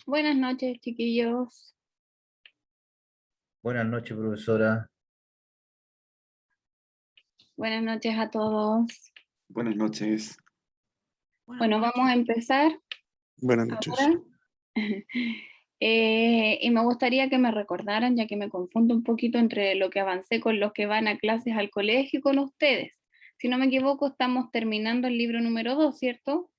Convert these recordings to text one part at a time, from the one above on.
Buenas noches, chiquillos. Buenas noches, profesora. Buenas noches a todos. Buenas noches. Bueno, vamos a empezar Buenas noches. ahora. Y me gustaría que me recordaran, ya que me confundo un poquito entre lo que avancé con los que van a clases al colegio y con ustedes. Si no me equivoco, estamos terminando el libro número 2, ¿cierto?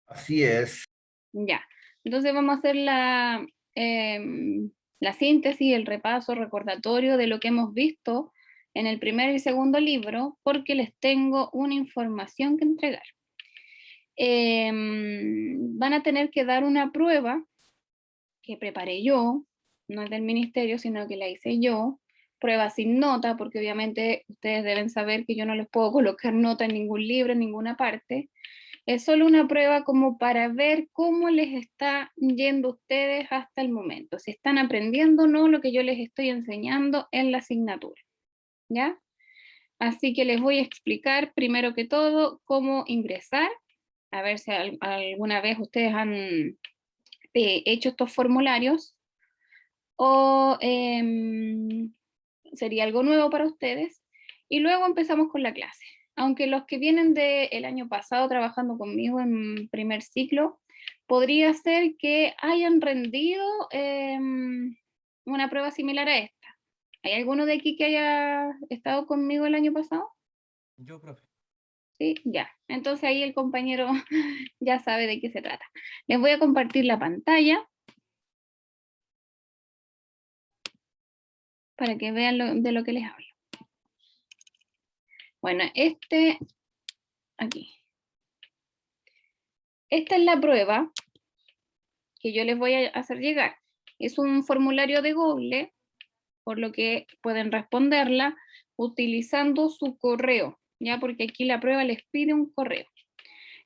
Así es. Ya. Entonces vamos a hacer la síntesis, el repaso, recordatorio de lo que hemos visto en el primer y segundo libro, porque les tengo una información que entregar. Van a tener que dar una prueba que preparé yo, no es del ministerio, sino que la hice yo, prueba sin nota, porque obviamente ustedes deben saber que yo no les puedo colocar nota en ningún libro, en ninguna parte. Es solo una prueba como para ver cómo les está yendo a ustedes hasta el momento, si están aprendiendo o no lo que yo les estoy enseñando en la asignatura, ¿ya? Así que les voy a explicar primero que todo cómo ingresar, a ver si alguna vez ustedes han hecho estos formularios o sería algo nuevo para ustedes. Y luego empezamos con la clase. Aunque los que vienen del año pasado trabajando conmigo en primer ciclo, podría ser que hayan rendido una prueba similar a esta. ¿Hay alguno de aquí que haya estado conmigo el año pasado? Yo, profe. ¿Sí? Ya. Entonces ahí el compañero ya sabe de qué se trata. Les voy a compartir la pantalla para que vean de lo que les hablo. Bueno, aquí. Esta es la prueba que yo les voy a hacer llegar. Es un formulario de Google, por lo que pueden responderla utilizando su correo, ¿ya? Porque aquí la prueba les pide un correo.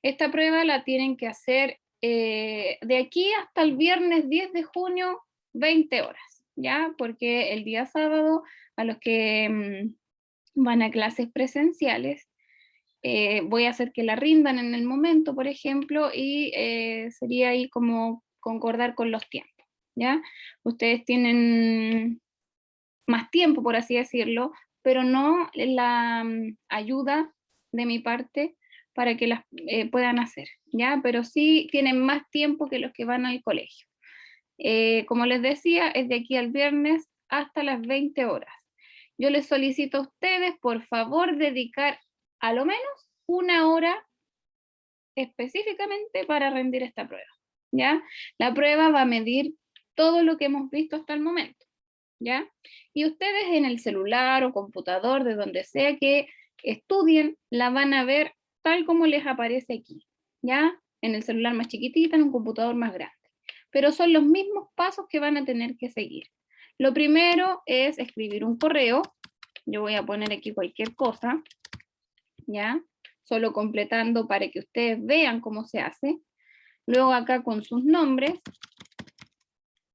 Esta prueba la tienen que hacer de aquí hasta el viernes 10 de junio, 20 horas, ¿ya? Porque el día sábado, a los que van a clases presenciales, voy a hacer que la rindan en el momento, por ejemplo, y sería ahí como concordar con los tiempos, ¿ya? Ustedes tienen más tiempo, por así decirlo, pero no la ayuda de mi parte para que las puedan hacer, ¿ya? Pero sí tienen más tiempo que los que van al colegio. Como les decía, es de aquí al viernes hasta las 20 horas. Yo les solicito a ustedes, por favor, dedicar a lo menos 1 hora específicamente para rendir esta prueba, ¿ya? La prueba va a medir todo lo que hemos visto hasta el momento, ¿ya? Y ustedes en el celular o computador, de donde sea que estudien, la van a ver tal como les aparece aquí, ¿ya? En el celular más chiquitita, en un computador más grande. Pero son los mismos pasos que van a tener que seguir. Lo primero es escribir un correo. Yo voy a poner aquí cualquier cosa, ¿ya? Solo completando para que ustedes vean cómo se hace. Luego acá con sus nombres,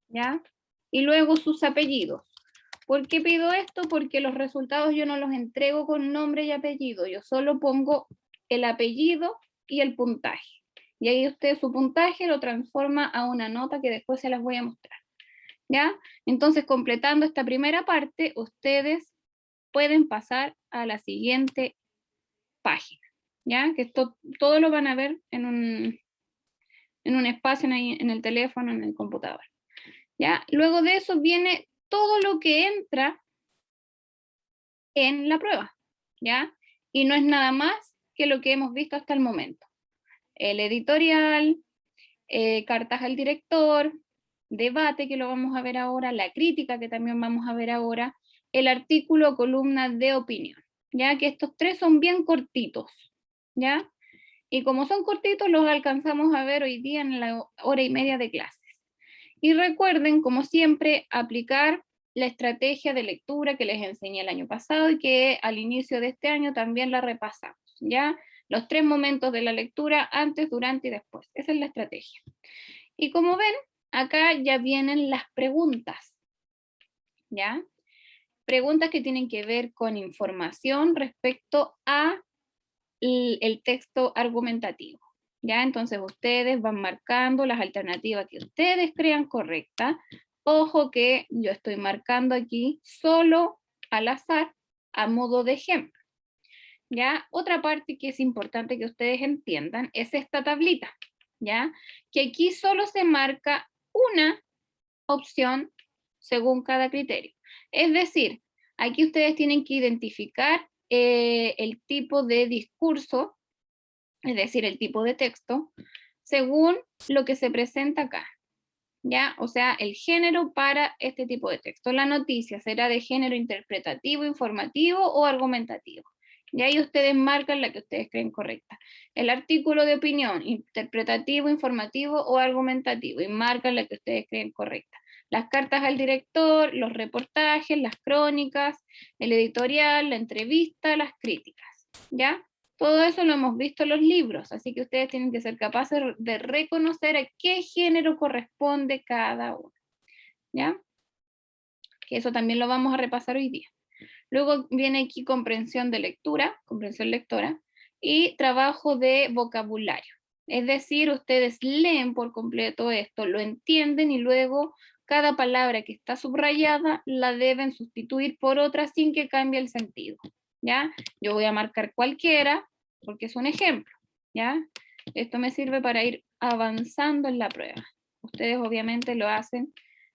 ¿ya? Y luego sus apellidos. ¿Por qué pido esto? Porque los resultados yo no los entrego con nombre y apellido, yo solo pongo el apellido y el puntaje. Y ahí usted su puntaje lo transforma a una nota que después se las voy a mostrar, ¿ya? Entonces, completando esta primera parte, ustedes pueden pasar a la siguiente página, ¿ya? Que esto todo lo van a ver en un espacio en el teléfono, en el computador, ¿ya? Luego de eso viene todo lo que entra en la prueba, ¿ya? Y no es nada más que lo que hemos visto hasta el momento. El editorial, cartas al director, debate, que lo vamos a ver ahora, la crítica, que también vamos a ver ahora, el artículo o columna de opinión, ¿ya? Que estos 3 son bien cortitos, ¿ya? Y como son cortitos, los alcanzamos a ver hoy día en la hora y media de clases. Y recuerden, como siempre, aplicar la estrategia de lectura que les enseñé el año pasado y que al inicio de este año también la repasamos, ¿ya? Los 3 momentos de la lectura, antes, durante y después. Esa es la estrategia. Y como ven, acá ya vienen las preguntas, ¿ya? Preguntas que tienen que ver con información respecto a el texto argumentativo, ¿ya? Entonces ustedes van marcando las alternativas que ustedes crean correctas. Ojo que yo estoy marcando aquí solo al azar a modo de ejemplo, ¿ya? Otra parte que es importante que ustedes entiendan es esta tablita, ¿ya? Que aquí solo se marca una opción según cada criterio. Es decir, aquí ustedes tienen que identificar el tipo de discurso, es decir, el tipo de texto, según lo que se presenta acá, ¿ya? O sea, el género para este tipo de texto. La noticia será de género interpretativo, informativo o argumentativo. Y ahí ustedes marcan la que ustedes creen correcta. El artículo de opinión, interpretativo, informativo o argumentativo, y marcan la que ustedes creen correcta. Las cartas al director, los reportajes, las crónicas, el editorial, la entrevista, las críticas, ¿ya? Todo eso lo hemos visto en los libros, así que ustedes tienen que ser capaces de reconocer a qué género corresponde cada uno, ¿ya? Que eso también lo vamos a repasar hoy día. Luego viene aquí comprensión de lectura, comprensión lectora, y trabajo de vocabulario. Es decir, ustedes leen por completo esto, lo entienden y luego cada palabra que está subrayada la deben sustituir por otra sin que cambie el sentido, ¿ya? Yo voy a marcar cualquiera porque es un ejemplo, ¿ya? Esto me sirve para ir avanzando en la prueba. Ustedes obviamente lo hacen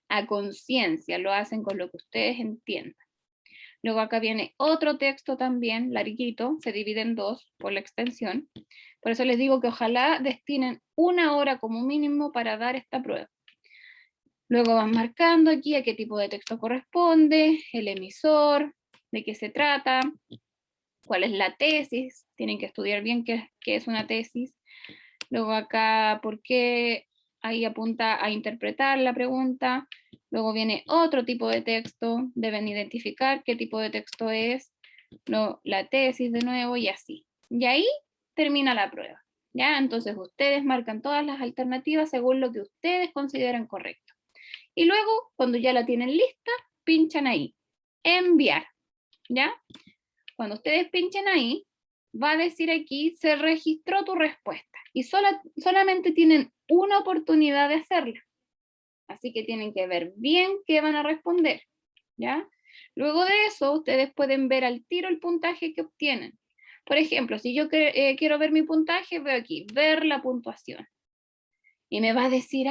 a conciencia, lo hacen con lo que ustedes entiendan. Luego acá viene otro texto también, larguito, se divide en dos por la extensión. Por eso les digo que ojalá destinen 1 hora como mínimo para dar esta prueba. Luego van marcando aquí a qué tipo de texto corresponde, el emisor, de qué se trata, cuál es la tesis, tienen que estudiar bien qué es una tesis. Luego acá, por qué, ahí apunta a interpretar la pregunta. Luego viene otro tipo de texto, deben identificar qué tipo de texto es, la tesis de nuevo y así. Y ahí termina la prueba. ¿Ya? Entonces ustedes marcan todas las alternativas según lo que ustedes consideran correcto. Y luego, cuando ya la tienen lista, pinchan ahí, enviar. ¿Ya? Cuando ustedes pinchen ahí, va a decir aquí, se registró tu respuesta. Y solamente tienen una oportunidad de hacerla. Así que tienen que ver bien qué van a responder. ¿Ya? Luego de eso, ustedes pueden ver al tiro el puntaje que obtienen. Por ejemplo, si yo quiero ver mi puntaje, veo aquí, ver la puntuación. Y me va a decir,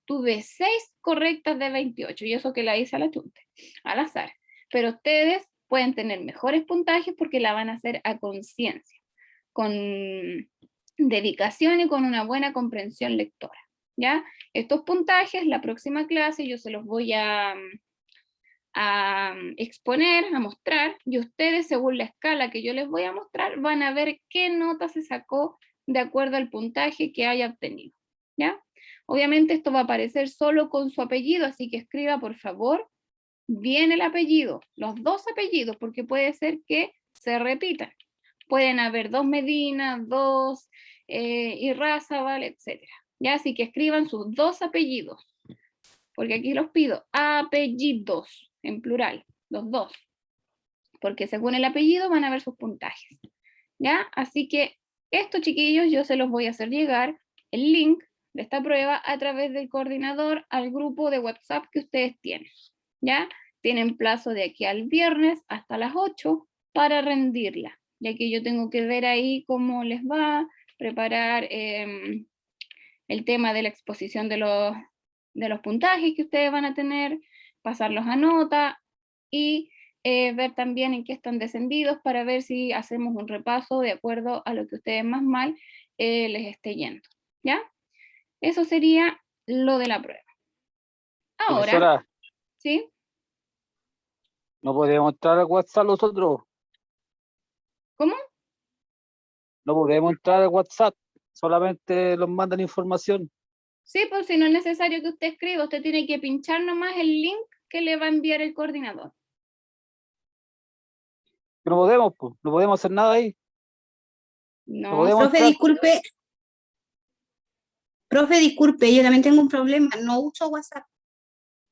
tuve 6 correctas de 28, y eso que la hice a la chunte, al azar. Pero ustedes pueden tener mejores puntajes porque la van a hacer a conciencia, con dedicación y con una buena comprensión lectora. ¿Ya? Estos puntajes, la próxima clase yo se los voy a exponer, a mostrar, y ustedes, según la escala que yo les voy a mostrar, van a ver qué nota se sacó de acuerdo al puntaje que haya obtenido. ¿Ya? Obviamente esto va a aparecer solo con su apellido, así que escriba, por favor, bien el apellido, los 2 apellidos, porque puede ser que se repitan. Pueden haber 2 Medina, 2 Irrázábal, etc. ¿Ya? Así que escriban sus 2 apellidos, porque aquí los pido, apellidos, en plural, los 2, porque según el apellido van a ver sus puntajes. ¿Ya? Así que estos, chiquillos, yo se los voy a hacer llegar el link de esta prueba a través del coordinador al grupo de WhatsApp que ustedes tienen. ¿Ya? Tienen plazo de aquí al viernes hasta las 8 para rendirla, ya que yo tengo que ver ahí cómo les va, preparar el tema de la exposición de los puntajes que ustedes van a tener, pasarlos a nota y ver también en qué están descendidos para ver si hacemos un repaso de acuerdo a lo que ustedes más mal les esté yendo. ¿Ya? Eso sería lo de la prueba. Ahora, Profesora, ¿sí? no podemos entrar a WhatsApp nosotros. ¿Cómo? No podemos entrar a WhatsApp. Solamente nos mandan información. Sí, pues si no es necesario que usted escriba, usted tiene que pinchar nomás el link que le va a enviar el coordinador. No podemos, pues. No podemos hacer nada ahí. No, No podemos Profe, entrar. disculpe, yo también tengo un problema, no uso WhatsApp.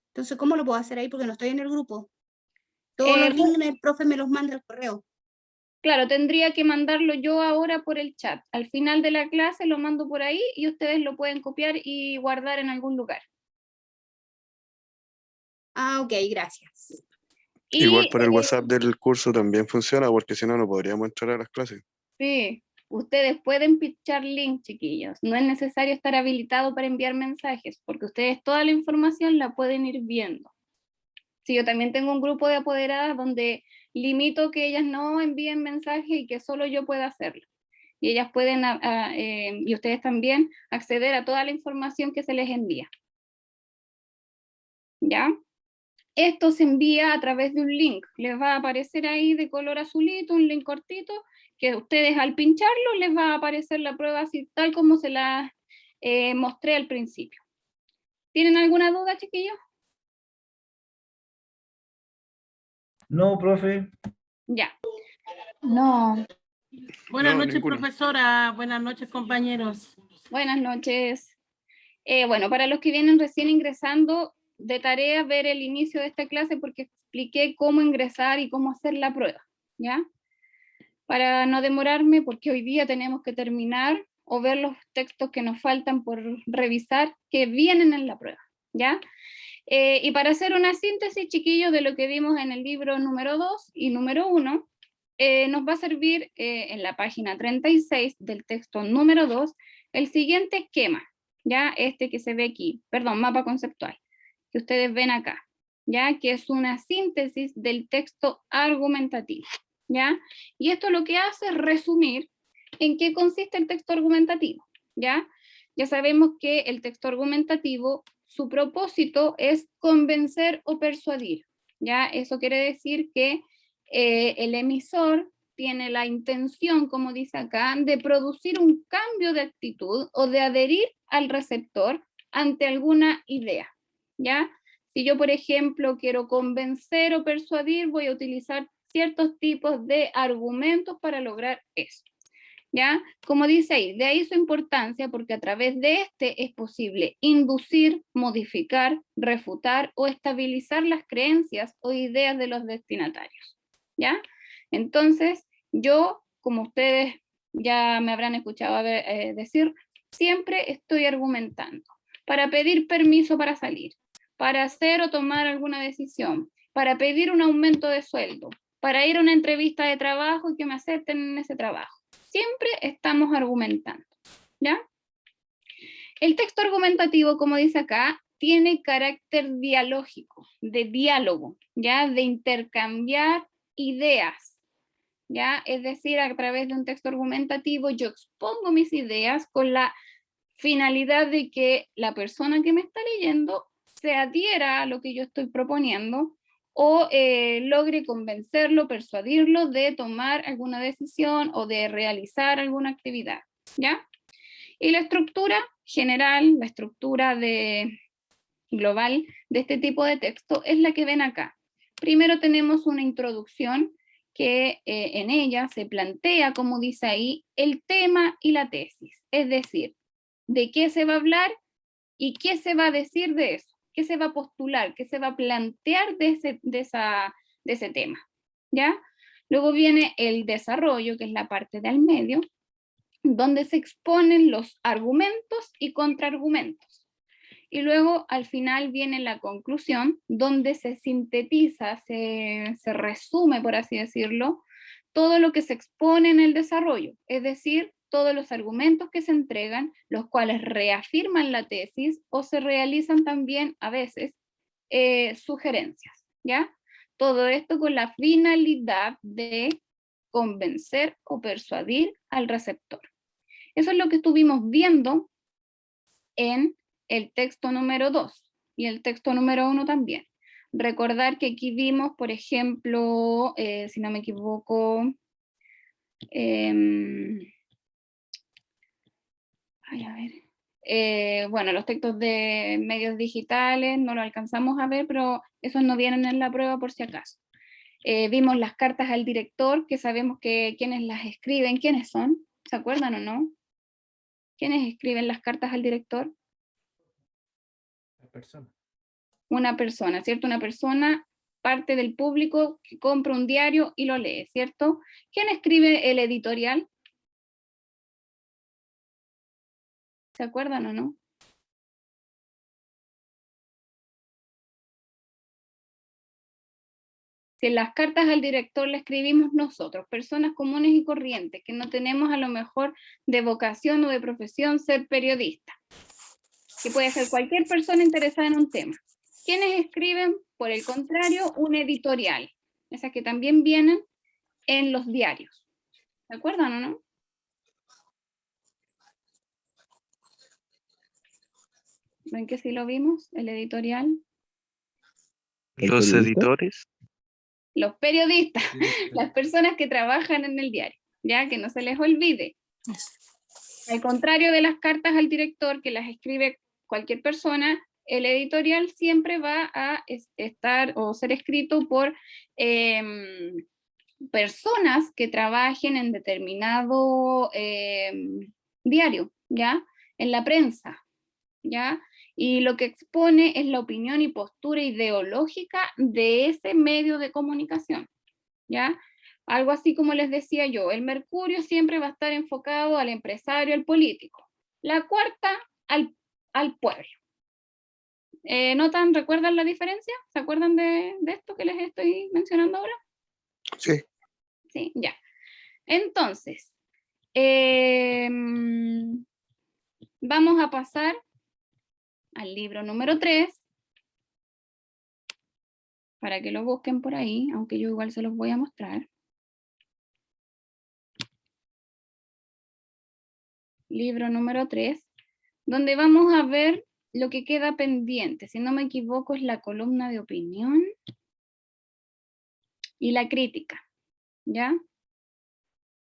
Entonces, ¿cómo lo puedo hacer ahí? Porque no estoy en el grupo. Todos los links el profe me los manda al correo. Claro, tendría que mandarlo yo ahora por el chat. Al final de la clase lo mando por ahí y ustedes lo pueden copiar y guardar en algún lugar. Ok, gracias. Igual por el WhatsApp del curso también funciona, porque si no, no podríamos entrar a las clases. Sí, ustedes pueden pinchar link, chiquillos. No es necesario estar habilitado para enviar mensajes, porque ustedes toda la información la pueden ir viendo. Sí, yo también tengo un grupo de apoderadas donde limito que ellas no envíen mensajes y que solo yo pueda hacerlo. Y ellas pueden, y ustedes también, acceder a toda la información que se les envía. ¿Ya? Esto se envía a través de un link. Les va a aparecer ahí de color azulito, un link cortito, que ustedes al pincharlo les va a aparecer la prueba así, tal como se la mostré al principio. ¿Tienen alguna duda, chiquillos? No, profe. Ya. No. Buenas No, noches, ninguna. profesora. Buenas noches, compañeros. Buenas noches. Bueno, para los que vienen recién ingresando, de tarea ver el inicio de esta clase porque expliqué cómo ingresar y cómo hacer la prueba, ¿ya? Para no demorarme, porque hoy día tenemos que terminar o ver los textos que nos faltan por revisar que vienen en la prueba, ¿ya? Y para hacer una síntesis, chiquillos, de lo que vimos en el libro número 2 y número 1, nos va a servir en la página 36 del texto número 2 el siguiente esquema, ¿ya? Este que se ve aquí, perdón, mapa conceptual, que ustedes ven acá, ¿ya? Que es una síntesis del texto argumentativo, ¿ya? Y esto lo que hace es resumir en qué consiste el texto argumentativo, ¿ya? Ya sabemos que el texto argumentativo, su propósito es convencer o persuadir, ¿ya? Eso quiere decir que el emisor tiene la intención, como dice acá, de producir un cambio de actitud o de adherir al receptor ante alguna idea, ¿ya? Si yo, por ejemplo, quiero convencer o persuadir, voy a utilizar ciertos tipos de argumentos para lograr eso, ¿ya? Como dice ahí, de ahí su importancia, porque a través de este es posible inducir, modificar, refutar o estabilizar las creencias o ideas de los destinatarios, ¿ya? Entonces, yo, como ustedes ya me habrán escuchado decir, siempre estoy argumentando para pedir permiso para salir, para hacer o tomar alguna decisión, para pedir un aumento de sueldo, para ir a una entrevista de trabajo y que me acepten en ese trabajo. Siempre estamos argumentando, ¿ya? El texto argumentativo, como dice acá, tiene carácter dialógico, de diálogo, ¿ya? De intercambiar ideas, ¿ya? Es decir, a través de un texto argumentativo yo expongo mis ideas con la finalidad de que la persona que me está leyendo se adhiera a lo que yo estoy proponiendo o logre convencerlo, persuadirlo de tomar alguna decisión o de realizar alguna actividad, ¿ya? Y la estructura general, la estructura global de este tipo de texto es la que ven acá. Primero tenemos una introducción que en ella se plantea, como dice ahí, el tema y la tesis, es decir, de qué se va a hablar y qué se va a decir de eso, qué se va a postular, qué se va a plantear de ese tema, ¿ya? Luego viene el desarrollo, que es la parte del medio, donde se exponen los argumentos y contraargumentos. Y luego al final viene la conclusión, donde se sintetiza, se resume, por así decirlo, todo lo que se expone en el desarrollo, es decir, todos los argumentos que se entregan, los cuales reafirman la tesis o se realizan también a veces sugerencias, ¿ya? Todo esto con la finalidad de convencer o persuadir al receptor. Eso es lo que estuvimos viendo en el texto número 2 y el texto número 1 también. Recordar que aquí vimos, por ejemplo, si no me equivoco, bueno, los textos de medios digitales no lo alcanzamos a ver, pero esos no vienen en la prueba por si acaso. Vimos las cartas al director, que sabemos que quienes las escriben, ¿quiénes son? ¿Se acuerdan o no? ¿Quiénes escriben las cartas al director? Una persona, ¿cierto? Una persona, parte del público que compra un diario y lo lee, ¿cierto? ¿Quién escribe el editorial? ¿Se acuerdan o no? Si en las cartas al director le escribimos nosotros, personas comunes y corrientes, que no tenemos a lo mejor de vocación o de profesión ser periodista, que puede ser cualquier persona interesada en un tema. ¿Quiénes escriben, por el contrario, un editorial? Esas que también vienen en los diarios. ¿Se acuerdan o no? ¿Ven que sí lo vimos, el editorial? Los editores. Los periodistas, las personas que trabajan en el diario, ya que no se les olvide. Al contrario de las cartas al director, que las escribe cualquier persona, el editorial siempre va a estar o ser escrito por personas que trabajen en determinado diario, ¿ya? En la prensa, ¿ya? Y lo que expone es la opinión y postura ideológica de ese medio de comunicación, ¿ya? Algo así como les decía yo, el Mercurio siempre va a estar enfocado al empresario, al político. La cuarta, al pueblo. ¿Notan, recuerdan la diferencia? ¿Se acuerdan de esto que les estoy mencionando ahora? Sí. Sí, ya. Entonces, vamos a pasar al libro número 3, para que lo busquen por ahí, aunque yo igual se los voy a mostrar. Libro número 3, donde vamos a ver lo que queda pendiente. Si no me equivoco, es la columna de opinión y la crítica, ¿ya?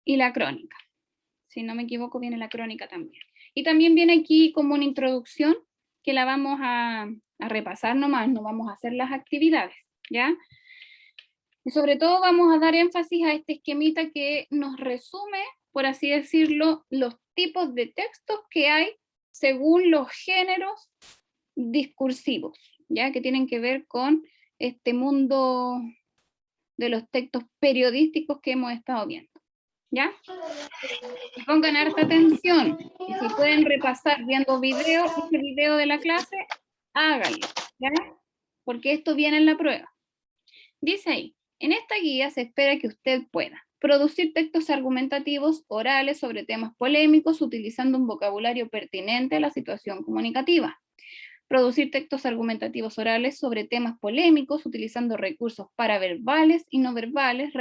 Y la crónica. Si no me equivoco, viene la crónica también. Y también viene aquí como una introducción que la vamos a repasar nomás, no vamos a hacer las actividades, ¿ya? Y sobre todo vamos a dar énfasis a este esquemita que nos resume, por así decirlo, los tipos de textos que hay según los géneros discursivos, ¿ya? Que tienen que ver con este mundo de los textos periodísticos que hemos estado viendo, ¿ya? Y pongan harta atención, y si pueden repasar viendo este video de la clase, háganlo, ¿ya? Porque esto viene en la prueba. Dice ahí, en esta guía se espera que usted pueda producir textos argumentativos orales sobre temas polémicos utilizando un vocabulario pertinente a la situación comunicativa. Producir textos argumentativos orales sobre temas polémicos utilizando recursos paraverbales y no verbales,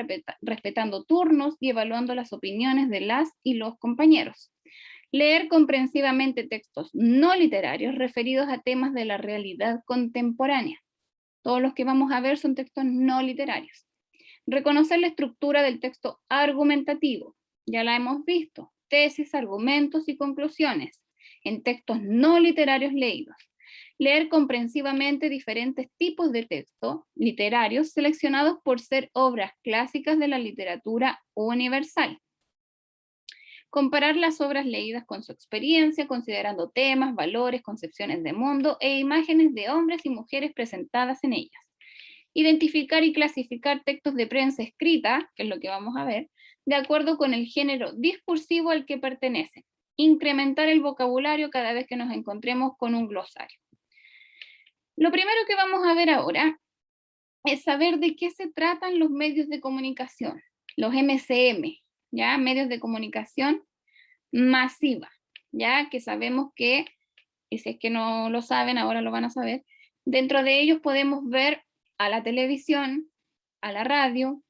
respetando turnos y evaluando las opiniones de las y los compañeros. Leer comprensivamente textos no literarios referidos a temas de la realidad contemporánea. Todos los que vamos a ver son textos no literarios. Reconocer la estructura del texto argumentativo. Ya la hemos visto. Tesis, argumentos y conclusiones en textos no literarios leídos. Leer comprensivamente diferentes tipos de textos literarios seleccionados por ser obras clásicas de la literatura universal. Comparar las obras leídas con su experiencia, considerando temas, valores, concepciones de mundo e imágenes de hombres y mujeres presentadas en ellas. Identificar y clasificar textos de prensa escrita, que es lo que vamos a ver, de acuerdo con el género discursivo al que pertenecen. Incrementar el vocabulario cada vez que nos encontremos con un glosario. Lo primero que vamos a ver ahora es saber de qué se tratan los medios de comunicación, los MCM, ¿ya? Medios de comunicación masiva, ya que sabemos que, y si es que no lo saben, ahora lo van a saber, dentro de ellos podemos ver a la televisión, a la radio,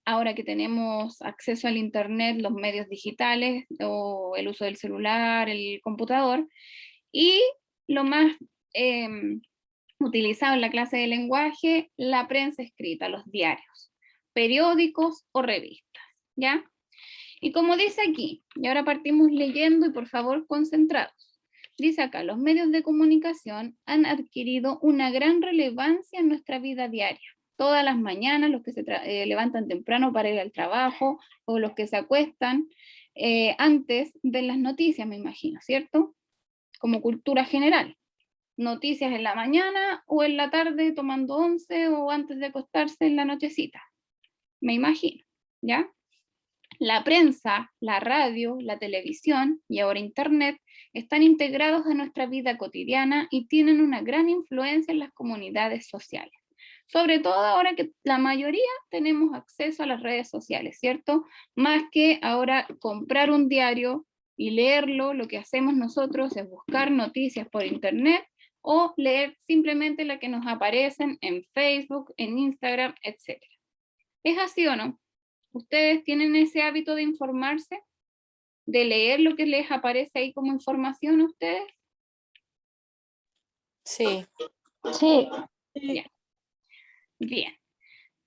ahora que tenemos acceso al internet, los medios digitales, o el uso del celular, el computador, y lo más utilizado en la clase de lenguaje, la prensa escrita, los diarios, periódicos o revistas, ¿ya? Y como dice aquí, y ahora partimos leyendo y por favor concentrados, dice acá, los medios de comunicación han adquirido una gran relevancia en nuestra vida diaria. Todas las mañanas, los que se levantan temprano para ir al trabajo, o los que se acuestan antes de las noticias, me imagino, ¿cierto? Como cultura general. Noticias en la mañana o en la tarde tomando once o antes de acostarse en la nochecita. Me imagino, ¿ya? La prensa, la radio, la televisión y ahora internet están integrados a nuestra vida cotidiana y tienen una gran influencia en las comunidades sociales. Sobre todo ahora que la mayoría tenemos acceso a las redes sociales, ¿cierto? Más que ahora comprar un diario y leerlo, lo que hacemos nosotros es buscar noticias por internet o leer simplemente las que nos aparecen en Facebook, en Instagram, etc. ¿Es así o no? ¿Ustedes tienen ese hábito de informarse? ¿De leer lo que les aparece ahí como información a ustedes? Sí. Sí. Ya. Bien.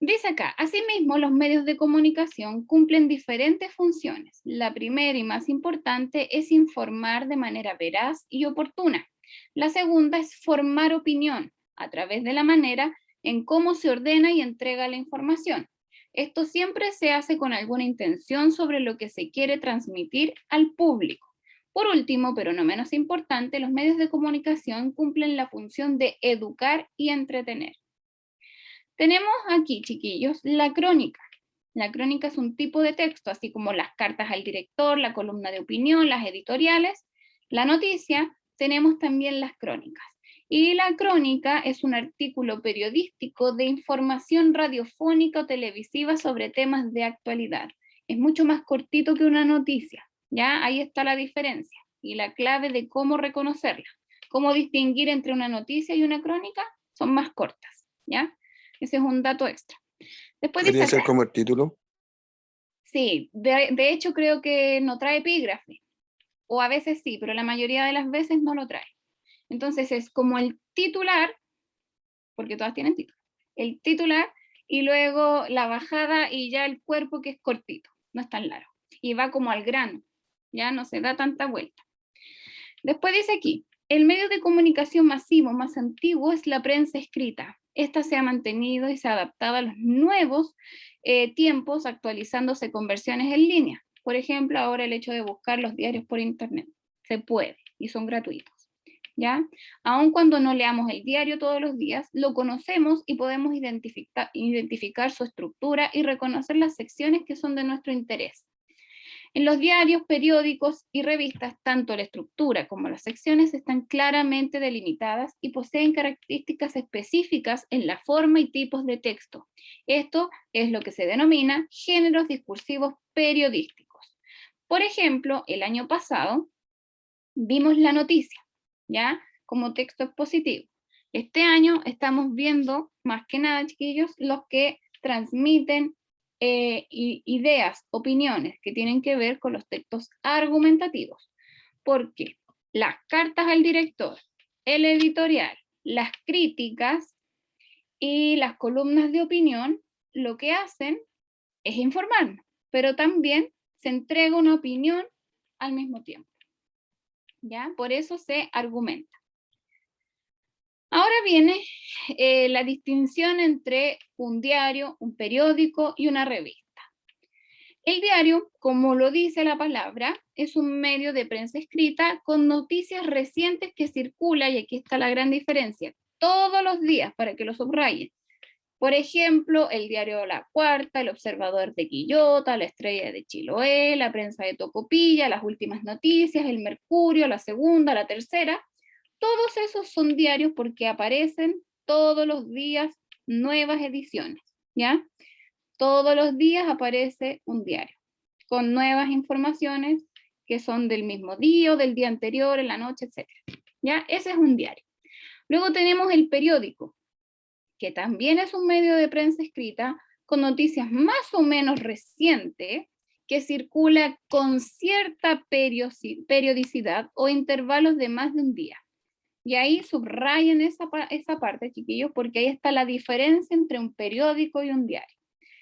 Dice acá, asimismo, los medios de comunicación cumplen diferentes funciones. La primera y más importante es informar de manera veraz y oportuna. La segunda es formar opinión a través de la manera en cómo se ordena y entrega la información. Esto siempre se hace con alguna intención sobre lo que se quiere transmitir al público. Por último, pero no menos importante, los medios de comunicación cumplen la función de educar y entretener. Tenemos aquí, chiquillos, la crónica. La crónica es un tipo de texto, así como las cartas al director, la columna de opinión, las editoriales. La noticia, tenemos también las crónicas. Y la crónica es un artículo periodístico de información radiofónica o televisiva sobre temas de actualidad. Es mucho más cortito que una noticia, ¿ya? Ahí está la diferencia y la clave de cómo reconocerla. Cómo distinguir entre una noticia y una crónica son más cortas, ¿ya? Ese es un dato extra. Después dice ¿Podría ser acá, como el título? sí, de hecho creo que no trae epígrafe, o a veces sí, pero la mayoría de las veces no lo trae. Entonces es como el titular, porque todas tienen título, el titular y luego la bajada y ya el cuerpo que es cortito, no es tan largo, y va como al grano, ya no se da tanta vuelta. Después dice aquí, el medio de comunicación masivo más antiguo es la prensa escrita. Esta se ha mantenido y se ha adaptado a los nuevos tiempos, actualizándose con versiones en línea. Por ejemplo, ahora el hecho de buscar los diarios por internet. Se puede y son gratuitos. ¿Ya? Aun cuando no leamos el diario todos los días, lo conocemos y podemos identificar su estructura y reconocer las secciones que son de nuestro interés. En los diarios, periódicos y revistas, tanto la estructura como las secciones están claramente delimitadas y poseen características específicas en la forma y tipos de texto. Esto es lo que se denomina géneros discursivos periodísticos. Por ejemplo, el año pasado vimos la noticia, ¿ya? Como texto expositivo. Este año estamos viendo, más que nada, chiquillos, los que transmiten ideas, opiniones que tienen que ver con los textos argumentativos. Porque las cartas al director, el editorial, las críticas y las columnas de opinión, lo que hacen es informarnos, pero también se entrega una opinión al mismo tiempo. ¿Ya? Por eso se argumenta. Ahora viene la distinción entre un diario, un periódico y una revista. El diario, como lo dice la palabra, es un medio de prensa escrita con noticias recientes que circula, y aquí está la gran diferencia, todos los días, para que lo subrayen. Por ejemplo, el diario La Cuarta, El Observador de Quillota, La Estrella de Chiloé, La Prensa de Tocopilla, Las Últimas Noticias, El Mercurio, La Segunda, La Tercera. Todos esos son diarios porque aparecen todos los días nuevas ediciones, ¿ya? Todos los días aparece un diario con nuevas informaciones que son del mismo día o del día anterior, en la noche, etc. ¿Ya? Ese es un diario. Luego tenemos el periódico, que también es un medio de prensa escrita con noticias más o menos recientes, que circula con cierta periodicidad o intervalos de más de un día. Y ahí subrayen esa parte, chiquillos, porque ahí está la diferencia entre un periódico y un diario.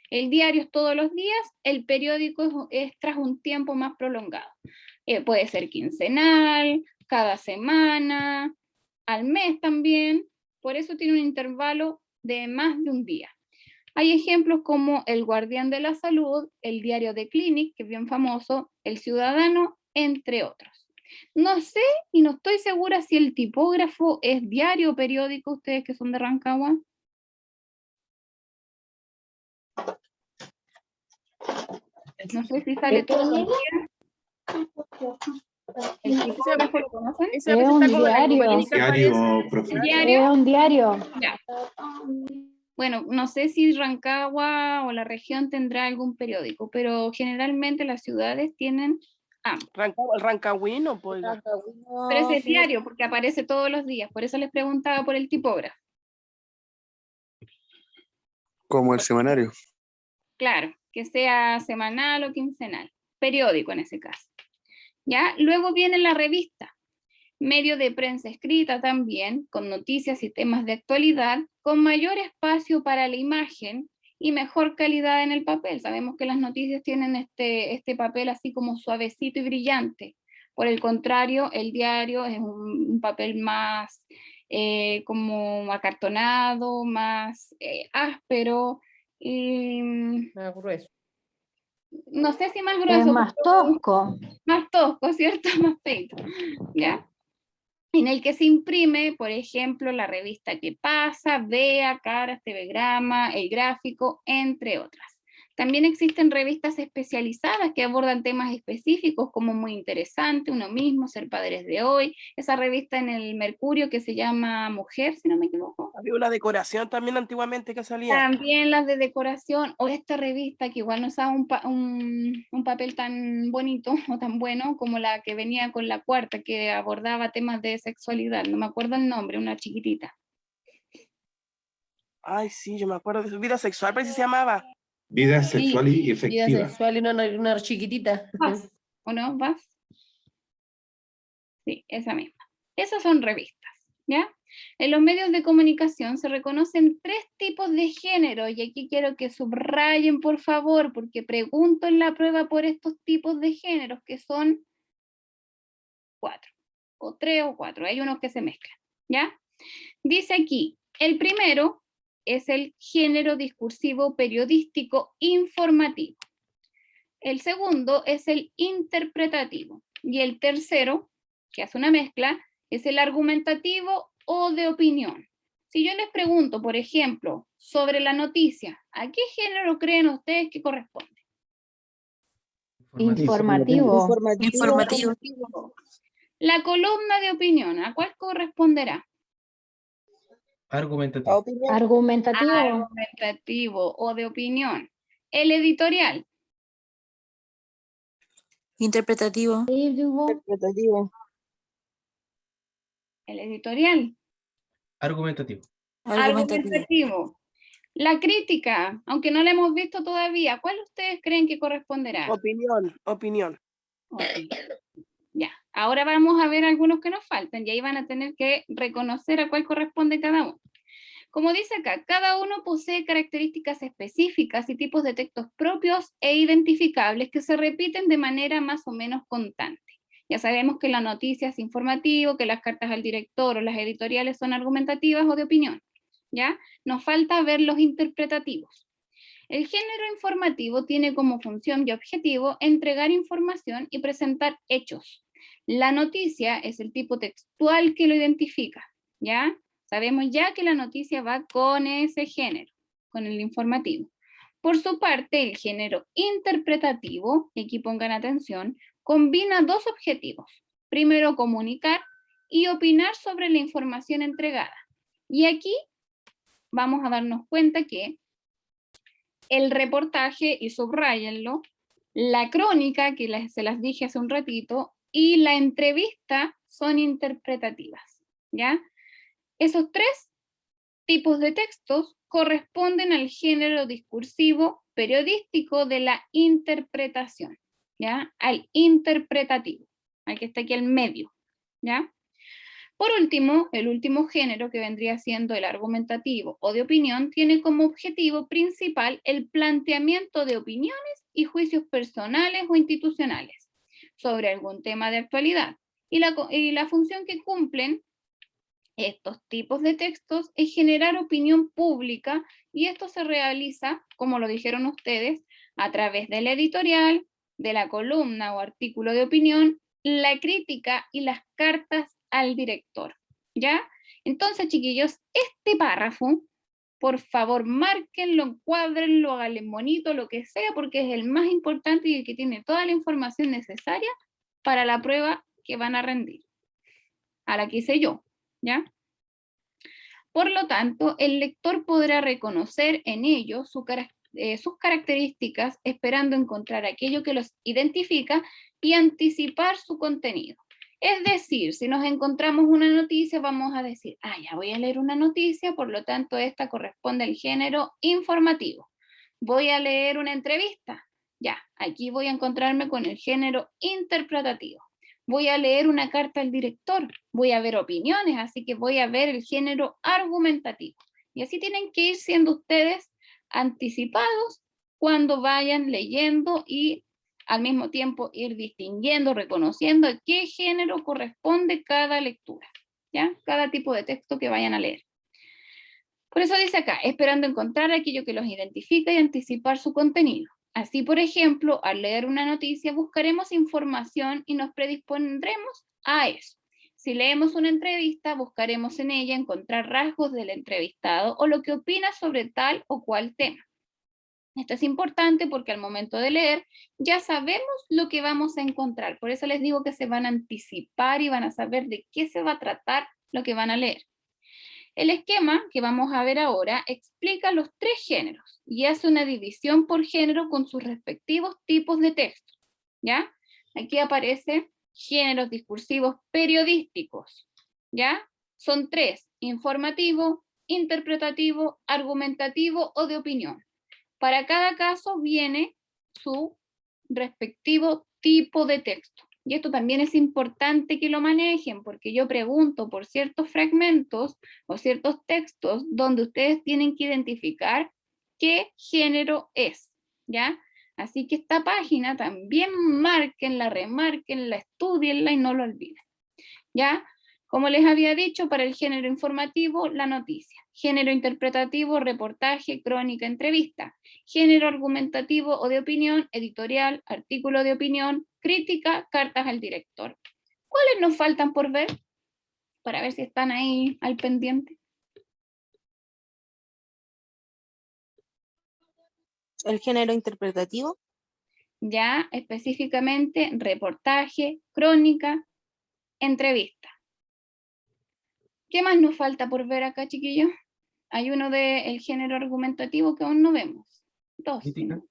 El diario es todos los días, el periódico es tras un tiempo más prolongado. Puede ser quincenal, cada semana, al mes también, por eso tiene un intervalo de más de un día. Hay ejemplos como El Guardián de la Salud, el Diario de Clinic, que es bien famoso, El Ciudadano, entre otros. No sé y no estoy segura si el tipógrafo es diario o periódico, ustedes que son de Rancagua. No sé si sale todos los días. ¿El tipógrafo lo conocen? Ese a veces un está como la diario. clínica, Diario, parece. profe. ¿Diario? Es un diario. Ya. Bueno, no sé si Rancagua o la región tendrá algún periódico, pero generalmente las ciudades tienen ambos. El rancagüino, pues. oiga. Pero ese es diario porque aparece todos los días, por eso les preguntaba por el tipógrafo. Como el semanario. Claro, que sea semanal o quincenal, periódico en ese caso. ¿Ya? Luego viene la revista, medio de prensa escrita también, con noticias y temas de actualidad, con mayor espacio para la imagen y mejor calidad en el papel. Sabemos que las noticias tienen este papel así como suavecito y brillante. Por el contrario, el diario es un papel más como acartonado, más áspero, y Más grueso. no sé si más Es grueso, más pero tosco. más tosco, ¿cierto? Más feito, ¿ya? En el que se imprime, por ejemplo, la revista Que Pasa, Vea, Caras, Telegrama, El Gráfico, entre otras. También existen revistas especializadas que abordan temas específicos como Muy Interesante, Uno Mismo, Ser Padres de Hoy, esa revista en el Mercurio que se llama Mujer, si no me equivoco. Había una decoración también antiguamente que salía. También las de decoración, o esta revista que igual no usaba un papel tan bonito o tan bueno como la que venía con La Cuarta, que abordaba temas de sexualidad, no me acuerdo el nombre, una chiquitita. Ay, sí, yo me acuerdo de su vida sexual, parece que se llamaba. Vida Sí, sexual y vida efectiva. sexual y una chiquitita. ¿Vas? ¿O no? ¿Vas? Sí, esa misma. Esas son revistas, ¿ya? En los medios de comunicación se reconocen 3 tipos de género, y aquí quiero que subrayen, por favor, porque pregunto en la prueba por estos tipos de géneros, que son 4, o 3 o 4, hay unos que se mezclan, ¿ya? Dice aquí, el primero es el género discursivo periodístico informativo. El segundo es el interpretativo. Y el tercero, que hace una mezcla, es el argumentativo o de opinión. Si yo les pregunto, por ejemplo, sobre la noticia, ¿a qué género creen ustedes que corresponde? Informativo. Informativo. La columna de opinión, ¿a cuál corresponderá? Argumentativo. Opinión. Argumentativo. Argumentativo o de opinión. El editorial, Interpretativo. Interpretativo. el editorial, Argumentativo. argumentativo. La crítica, aunque no la hemos visto todavía, ¿cuál ustedes creen que corresponderá? Opinión, opinión. Ok. Ya, ahora vamos a ver algunos que nos faltan y ahí van a tener que reconocer a cuál corresponde cada uno. Como dice acá, cada uno posee características específicas y tipos de textos propios e identificables que se repiten de manera más o menos constante. Ya sabemos que la noticia es informativo, que las cartas al director o las editoriales son argumentativas o de opinión, ¿ya? Nos falta ver los interpretativos. El género informativo tiene como función y objetivo entregar información y presentar hechos. La noticia es el tipo textual que lo identifica, ¿ya? Sabemos ya que la noticia va con ese género, con el informativo. Por su parte, el género interpretativo, y aquí pongan atención, combina 2 objetivos. Primero, comunicar y opinar sobre la información entregada. Y aquí vamos a darnos cuenta que el reportaje, y subrayenlo, la crónica, que se las dije hace un ratito, y la entrevista son interpretativas, ¿ya? Esos 3 tipos de textos corresponden al género discursivo periodístico de la interpretación, ¿ya? Al interpretativo, al que está aquí al medio, ¿ya? Por último, el último género, que vendría siendo el argumentativo o de opinión, tiene como objetivo principal el planteamiento de opiniones y juicios personales o institucionales sobre algún tema de actualidad. Y la función que cumplen estos tipos de textos es generar opinión pública, y esto se realiza, como lo dijeron ustedes, a través del editorial, de la columna o artículo de opinión, la crítica y las cartas al director, ¿ya? Entonces, chiquillos, este párrafo, por favor, márquenlo, encuádrenlo, háganle bonito, lo que sea, porque es el más importante y el que tiene toda la información necesaria para la prueba que van a rendir, a la que hice yo, ¿ya? Por lo tanto, el lector podrá reconocer en ellos sus características, esperando encontrar aquello que los identifica y anticipar su contenido. Es decir, si nos encontramos una noticia, vamos a decir, ya voy a leer una noticia, por lo tanto esta corresponde al género informativo. Voy a leer una entrevista, ya, aquí voy a encontrarme con el género interpretativo. Voy a leer una carta al director, voy a ver opiniones, así que voy a ver el género argumentativo. Y así tienen que ir siendo ustedes anticipados cuando vayan leyendo, y al mismo tiempo ir distinguiendo, reconociendo a qué género corresponde cada lectura, ¿ya? Cada tipo de texto que vayan a leer. Por eso dice acá, esperando encontrar aquello que los identifica y anticipar su contenido. Así, por ejemplo, al leer una noticia buscaremos información y nos predispondremos a eso. Si leemos una entrevista, buscaremos en ella encontrar rasgos del entrevistado o lo que opina sobre tal o cual tema. Esto es importante porque al momento de leer ya sabemos lo que vamos a encontrar. Por eso les digo que se van a anticipar y van a saber de qué se va a tratar lo que van a leer. El esquema que vamos a ver ahora explica los 3 géneros y hace una división por género con sus respectivos tipos de texto, ¿ya? Aquí aparece géneros discursivos periodísticos, ¿ya? Son 3: informativo, interpretativo, argumentativo o de opinión. Para cada caso viene su respectivo tipo de texto. Y esto también es importante que lo manejen, porque yo pregunto por ciertos fragmentos o ciertos textos donde ustedes tienen que identificar qué género es, ¿ya? Así que esta página también márquenla, remárquenla, estudienla y no lo olviden, ¿ya? Como les había dicho, para el género informativo, la noticia. Género interpretativo, reportaje, crónica, entrevista. Género argumentativo o de opinión, editorial, artículo de opinión, crítica, cartas al director. ¿Cuáles nos faltan por ver? Para ver si están ahí al pendiente. El género interpretativo. Ya, específicamente, reportaje, crónica, entrevista. ¿Qué más nos falta por ver acá, chiquillos? Hay uno del género argumentativo que aún no vemos. Dos. Crítica. ¿No?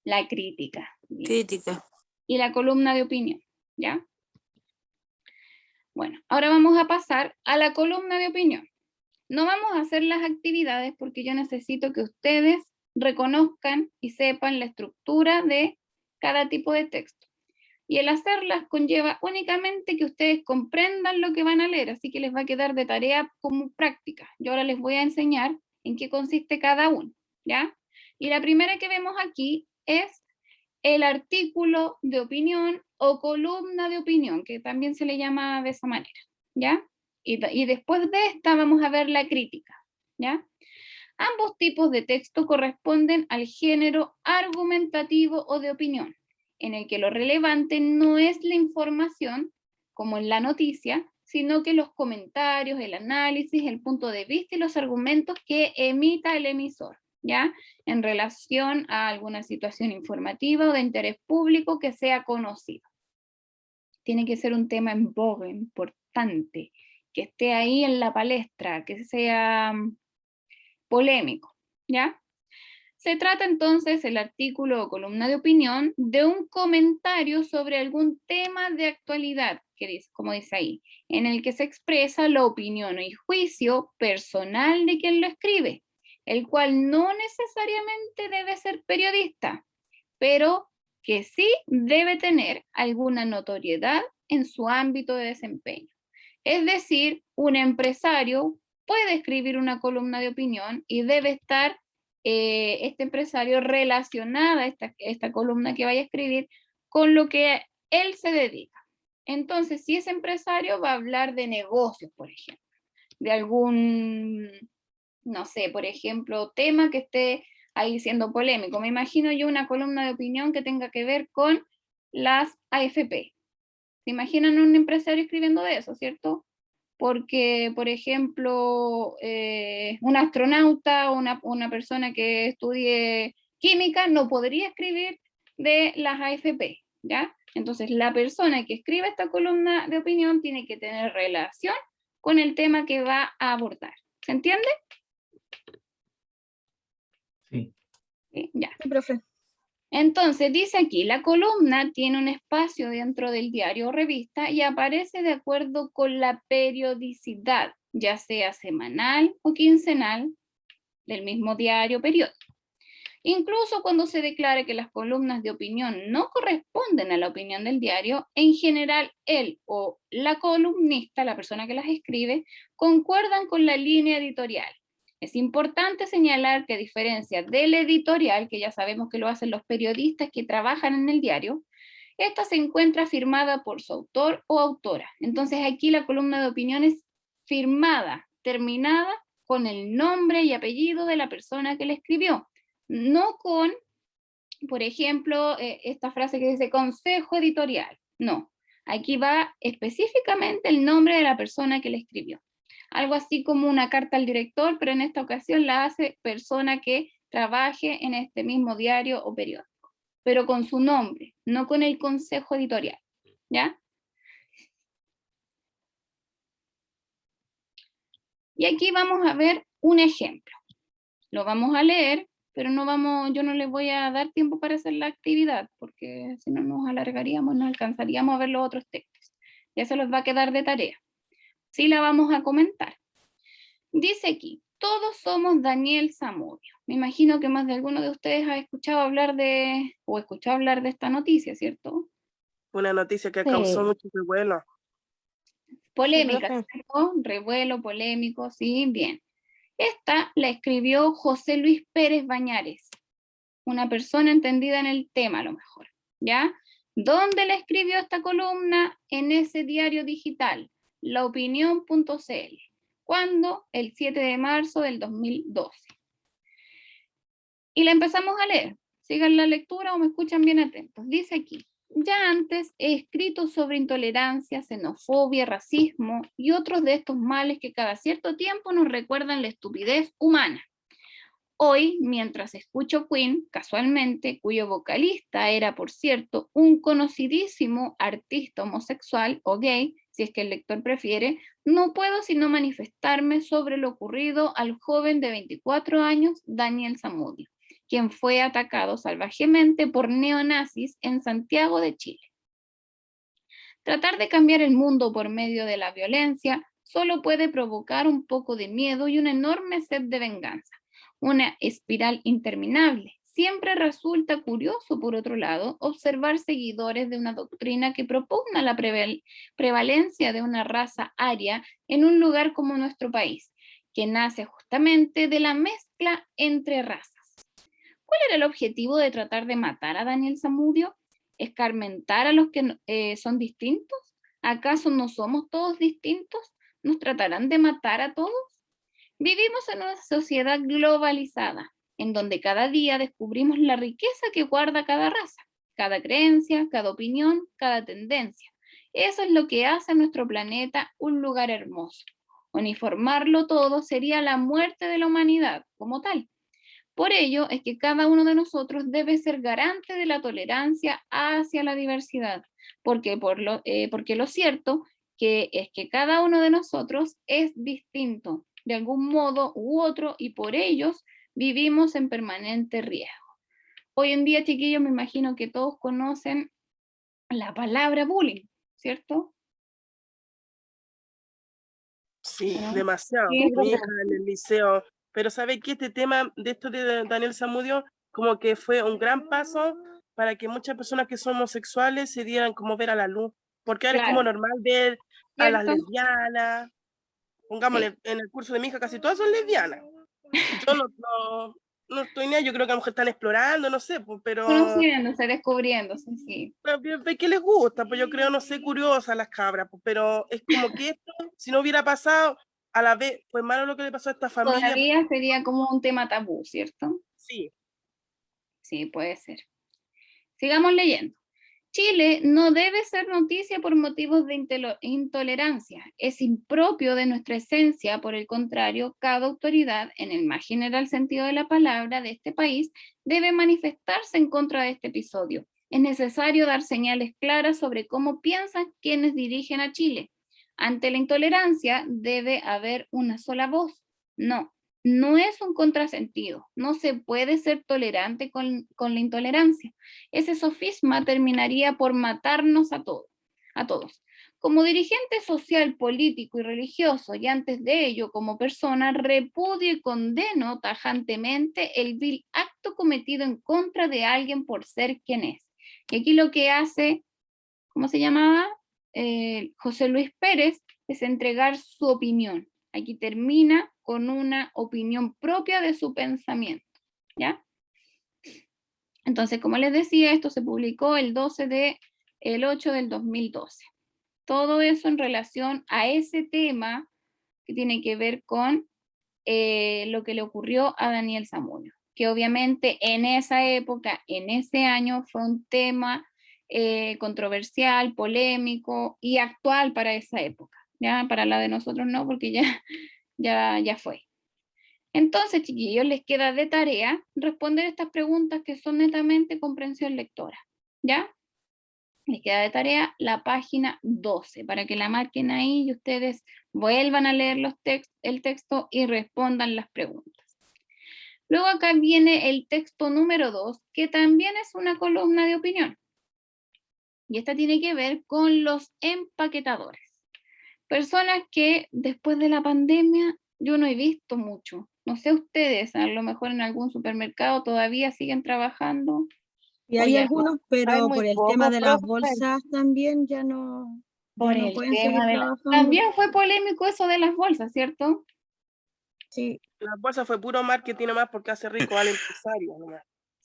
La crítica. Bien. Crítica. Y la columna de opinión, ¿ya? Bueno, ahora vamos a pasar a la columna de opinión. No vamos a hacer las actividades porque yo necesito que ustedes reconozcan y sepan la estructura de cada tipo de texto. Y el hacerlas conlleva únicamente que ustedes comprendan lo que van a leer, así que les va a quedar de tarea como práctica. Yo ahora les voy a enseñar en qué consiste cada uno, ¿ya? Y la primera que vemos aquí es el artículo de opinión o columna de opinión, que también se le llama de esa manera, ¿ya? Y después de esta vamos a ver la crítica, ¿ya? Ambos tipos de texto corresponden al género argumentativo o de opinión, en el que lo relevante no es la información, como en la noticia, sino que los comentarios, el análisis, el punto de vista y los argumentos que emita el emisor, ¿ya? En relación a alguna situación informativa o de interés público que sea conocido. Tiene que ser un tema en boga, importante, que esté ahí en la palestra, que sea polémico, ¿ya? Se trata entonces el artículo o columna de opinión de un comentario sobre algún tema de actualidad, que dice, como dice ahí, en el que se expresa la opinión y juicio personal de quien lo escribe, el cual no necesariamente debe ser periodista, pero que sí debe tener alguna notoriedad en su ámbito de desempeño. Es decir, un empresario puede escribir una columna de opinión y debe estar este empresario relacionada a esta columna que vaya a escribir con lo que él se dedica. Entonces, si ese empresario va a hablar de negocios, por ejemplo, de algún, no sé, por ejemplo, tema que esté ahí siendo polémico. Me imagino yo una columna de opinión que tenga que ver con las AFP. ¿Se imaginan un empresario escribiendo de eso, cierto? Porque, por ejemplo, un astronauta o una persona que estudie química no podría escribir de las AFP, ¿ya? Entonces, la persona que escribe esta columna de opinión tiene que tener relación con el tema que va a abordar. ¿Se entiende? Sí. Sí, ya. Sí, profe. Entonces, dice aquí, la columna tiene un espacio dentro del diario o revista y aparece de acuerdo con la periodicidad, ya sea semanal o quincenal, del mismo diario o periódico. Incluso cuando se declare que las columnas de opinión no corresponden a la opinión del diario, en general él o la columnista, la persona que las escribe, concuerdan con la línea editorial. Es importante señalar que a diferencia del editorial, que ya sabemos que lo hacen los periodistas que trabajan en el diario, esta se encuentra firmada por su autor o autora. Entonces aquí la columna de opinión es firmada, terminada con el nombre y apellido de la persona que la escribió, no con, por ejemplo, esta frase que dice consejo editorial. No, aquí va específicamente el nombre de la persona que la escribió. Algo así como una carta al director, pero en esta ocasión la hace persona que trabaje en este mismo diario o periódico, pero con su nombre, no con el consejo editorial, ¿ya? Y aquí vamos a ver un ejemplo. Lo vamos a leer, pero yo no les voy a dar tiempo para hacer la actividad, porque si no nos alargaríamos, no alcanzaríamos a ver los otros textos. Ya se los va a quedar de tarea. Sí la vamos a comentar. Dice aquí, Todos somos Daniel Zamudio. Me imagino que más de alguno de ustedes ha escuchado hablar de esta noticia, ¿cierto? Una noticia que Sí. causó mucho revuelo. Polémica, profe. ¿cierto? Revuelo, polémico, sí, bien. Esta la escribió José Luis Pérez Bañares, una persona entendida en el tema a lo mejor, ¿ya? ¿Dónde la escribió esta columna? En ese diario digital, laopinión.cl. ¿Cuándo? El 7 de marzo del 2012. Y la empezamos a leer. Sigan la lectura o me escuchan bien atentos. Dice aquí: ya antes he escrito sobre intolerancia, xenofobia, racismo y otros de estos males que cada cierto tiempo nos recuerdan la estupidez humana. Hoy, mientras escucho Queen, casualmente, cuyo vocalista era, por cierto, un conocidísimo artista homosexual o gay, si es que el lector prefiere, no puedo sino manifestarme sobre lo ocurrido al joven de 24 años, Daniel Zamudio, quien fue atacado salvajemente por neonazis en Santiago de Chile. Tratar de cambiar el mundo por medio de la violencia solo puede provocar un poco de miedo y una enorme sed de venganza, una espiral interminable. Siempre resulta curioso, por otro lado, observar seguidores de una doctrina que propugna la prevalencia de una raza aria en un lugar como nuestro país, que nace justamente de la mezcla entre razas. ¿Cuál era el objetivo de tratar de matar a Daniel Zamudio? ¿Escarmentar a los que son distintos? ¿Acaso no somos todos distintos? ¿Nos tratarán de matar a todos? Vivimos en una sociedad globalizada, en donde cada día descubrimos la riqueza que guarda cada raza, cada creencia, cada opinión, cada tendencia. Eso es lo que hace a nuestro planeta un lugar hermoso. Uniformarlo todo sería la muerte de la humanidad como tal. Por ello es que cada uno de nosotros debe ser garante de la tolerancia hacia la diversidad, porque lo cierto es que cada uno de nosotros es distinto de algún modo u otro y por ellos vivimos en permanente riesgo. Hoy en día, chiquillos, me imagino que todos conocen la palabra bullying, ¿cierto? Sí, ¿No? demasiado. Sí, Mi hija en el liceo. Pero ¿sabe qué? Este tema de esto de Daniel Zamudio como que fue un gran paso para que muchas personas que son homosexuales se dieran como ver a la luz. Porque ahora es como claro, normal ver a las ¿cierto? lesbianas. Pongámosle, en el curso de mi hija casi todas son lesbianas. Yo no estoy ni ahí, yo creo que a lo mejor están explorando, no sé, pues, pero Conociéndose, descubriéndose, sí. ve que les gusta, pues yo creo, no sé, curiosas las cabras, pues, pero es como que esto, si no hubiera pasado, a la vez, pues malo lo que le pasó a esta familia, Todavía sería como un tema tabú, ¿cierto? sí, Sí, puede ser. Sigamos leyendo. Chile no debe ser noticia por motivos de intolerancia. Es impropio de nuestra esencia, por el contrario, cada autoridad, en el más general sentido de la palabra, de este país, debe manifestarse en contra de este episodio. Es necesario dar señales claras sobre cómo piensan quienes dirigen a Chile. Ante la intolerancia debe haber una sola voz. No es un contrasentido. No se puede ser tolerante con la intolerancia. Ese sofisma terminaría por matarnos a todos. Como dirigente social, político y religioso, y antes de ello como persona, repudio y condeno tajantemente el vil acto cometido en contra de alguien por ser quien es. Y aquí lo que hace, ¿cómo se llamaba? José Luis Pérez, es entregar su opinión. Aquí termina con una opinión propia de su pensamiento, ¿ya? Entonces, como les decía, esto se publicó el 8 del 2012. Todo eso en relación a ese tema que tiene que ver con lo que le ocurrió a Daniel Zamudio, que obviamente en esa época, en ese año, fue un tema controversial, polémico y actual para esa época. Ya para la de nosotros no, porque ya fue. Entonces, chiquillos, les queda de tarea responder estas preguntas que son netamente comprensión lectora, ¿ya? Les queda de tarea la página 12, para que la marquen ahí y ustedes vuelvan a leer el texto y respondan las preguntas. Luego acá viene el texto número 2, que también es una columna de opinión. Y esta tiene que ver con los empaquetadores. Personas que después de la pandemia yo no he visto mucho. No sé ustedes, a lo mejor en algún supermercado todavía siguen trabajando. Y o hay ya algunos, Hay pero muy por el tema pocos, de las profe. bolsas también ya no por el pueden seguir tema de trabajando. También fue polémico eso de las bolsas, ¿cierto? Sí, La bolsa fue puro marketing nomás porque hace rico al empresario nomás.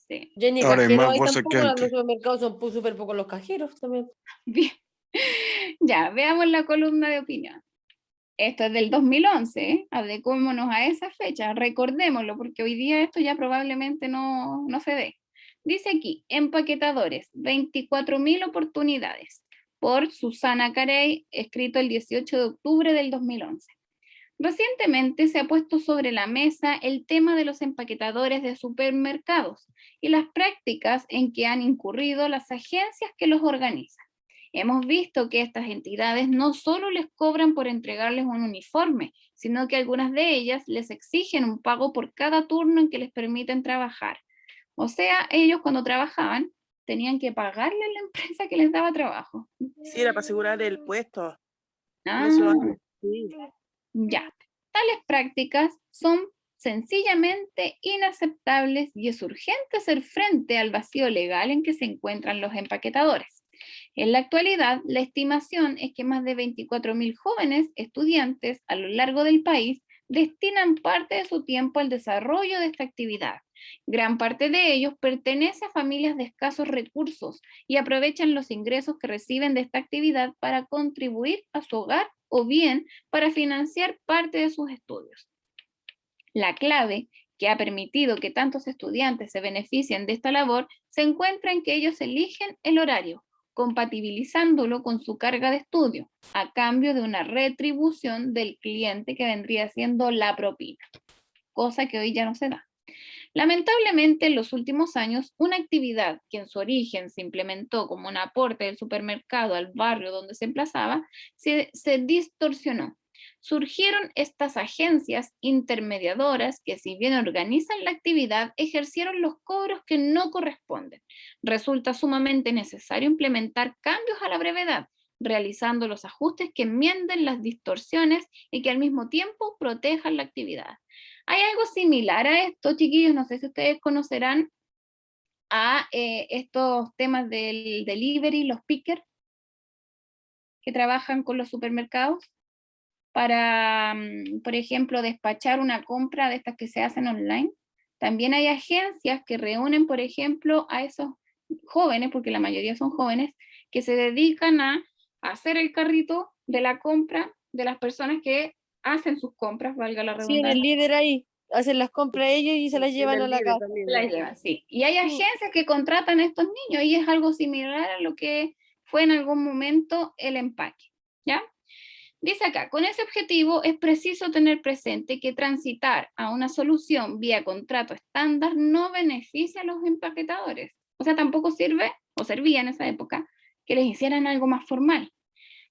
Sí. Ya ni Ahora hay cajeros más hay bolsas tampoco, que en los antes. supermercados son súper pocos los cajeros también. Bien. Ya, veamos la columna de opinión. Esto es del 2011, ¿eh? Adecuémonos a esa fecha, recordémoslo, porque hoy día esto ya probablemente no se dé. Dice aquí, empaquetadores, 24.000 oportunidades, por Susana Carey, escrito el 18 de octubre del 2011. Recientemente se ha puesto sobre la mesa el tema de los empaquetadores de supermercados y las prácticas en que han incurrido las agencias que los organizan. Hemos visto que estas entidades no solo les cobran por entregarles un uniforme, sino que algunas de ellas les exigen un pago por cada turno en que les permiten trabajar. O sea, ellos cuando trabajaban tenían que pagarle a la empresa que les daba trabajo. Sí, era para asegurar el puesto. En Ah, esos años. Sí. ya. Tales prácticas son sencillamente inaceptables y es urgente hacer frente al vacío legal en que se encuentran los empaquetadores. En la actualidad, la estimación es que más de 24.000 jóvenes estudiantes a lo largo del país destinan parte de su tiempo al desarrollo de esta actividad. Gran parte de ellos pertenece a familias de escasos recursos y aprovechan los ingresos que reciben de esta actividad para contribuir a su hogar o bien para financiar parte de sus estudios. La clave que ha permitido que tantos estudiantes se beneficien de esta labor se encuentra en que ellos eligen el horario, compatibilizándolo con su carga de estudio, a cambio de una retribución del cliente que vendría siendo la propina, cosa que hoy ya no se da. Lamentablemente, en los últimos años, una actividad que en su origen se implementó como un aporte del supermercado al barrio donde se emplazaba, se distorsionó. Surgieron estas agencias intermediadoras que, si bien organizan la actividad, ejercieron los cobros que no corresponden. Resulta sumamente necesario implementar cambios a la brevedad, realizando los ajustes que enmienden las distorsiones y que al mismo tiempo protejan la actividad. Hay algo similar a esto, chiquillos, no sé si ustedes conocerán a estos temas del delivery, los pickers, que trabajan con los supermercados para, por ejemplo, despachar una compra de estas que se hacen online. También hay agencias que reúnen, por ejemplo, a esos jóvenes, porque la mayoría son jóvenes, que se dedican a hacer el carrito de la compra de las personas que hacen sus compras, valga la Sí, en el redundancia. líder ahí. Hacen las compras ellos y se las llevan a la casa. La llevan, sí. Y hay agencias que contratan a estos niños y es algo similar a lo que fue en algún momento el empaque, ¿ya? Dice acá, con ese objetivo es preciso tener presente que transitar a una solución vía contrato estándar no beneficia a los empaquetadores. O sea, tampoco sirve, o servía en esa época, que les hicieran algo más formal.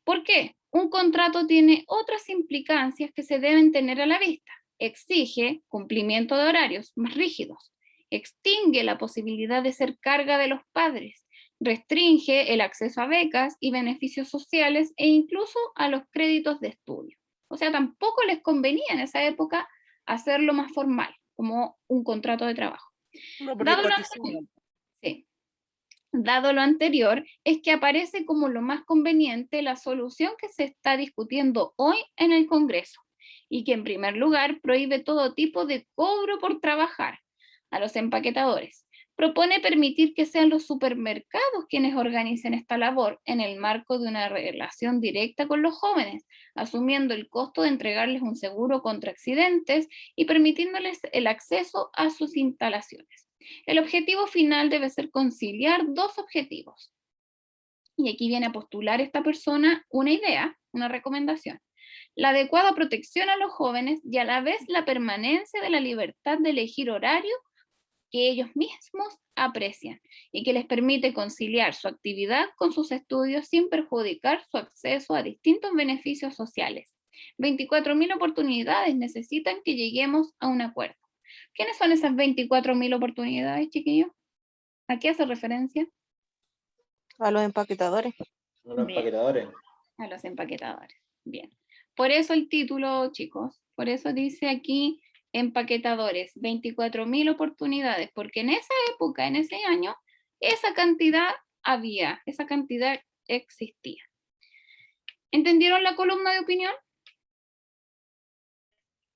¿Por qué? Un contrato tiene otras implicancias que se deben tener a la vista. Exige cumplimiento de horarios más rígidos, extingue la posibilidad de ser carga de los padres, restringe el acceso a becas y beneficios sociales e incluso a los créditos de estudio. O sea, tampoco les convenía en esa época hacerlo más formal, como un contrato de trabajo. No, porque cotizaban. Sí. Dado lo anterior, es que aparece como lo más conveniente la solución que se está discutiendo hoy en el Congreso y que en primer lugar prohíbe todo tipo de cobro por trabajar a los empaquetadores. Propone permitir que sean los supermercados quienes organicen esta labor en el marco de una relación directa con los jóvenes, asumiendo el costo de entregarles un seguro contra accidentes y permitiéndoles el acceso a sus instalaciones. El objetivo final debe ser conciliar dos objetivos. Y aquí viene a postular esta persona una idea, una recomendación. La adecuada protección a los jóvenes y a la vez la permanencia de la libertad de elegir horario que ellos mismos aprecian y que les permite conciliar su actividad con sus estudios sin perjudicar su acceso a distintos beneficios sociales. 24.000 oportunidades necesitan que lleguemos a un acuerdo. ¿Quiénes son esas 24.000 oportunidades, chiquillos? ¿A qué hace referencia? A los empaquetadores. Los empaquetadores. A los empaquetadores. Bien. Por eso el título, chicos, por eso dice aquí empaquetadores, 24.000 oportunidades, porque en esa época, en ese año, esa cantidad había, esa cantidad existía. ¿Entendieron la columna de opinión?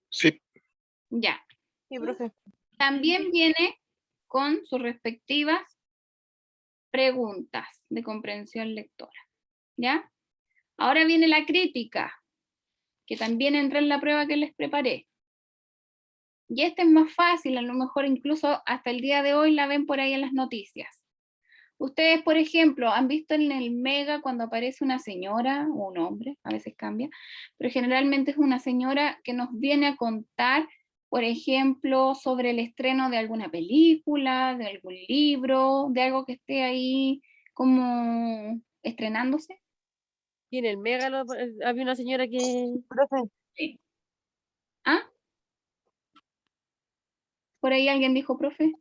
Sí, Ya. Sí, profe. También viene con sus respectivas preguntas de comprensión lectora. ¿Ya? Ahora viene la crítica, que también entra en la prueba que les preparé. Y esta es más fácil, a lo mejor incluso hasta el día de hoy la ven por ahí en las noticias. Ustedes, por ejemplo, han visto en el Mega cuando aparece una señora o un hombre, a veces cambia, pero generalmente es una señora que nos viene a contar, por ejemplo, sobre el estreno de alguna película, de algún libro, de algo que esté ahí como estrenándose. Y en el Mega había una señora que... Profe, Sí. ¿Ah? ¿Por ahí alguien dijo, profe?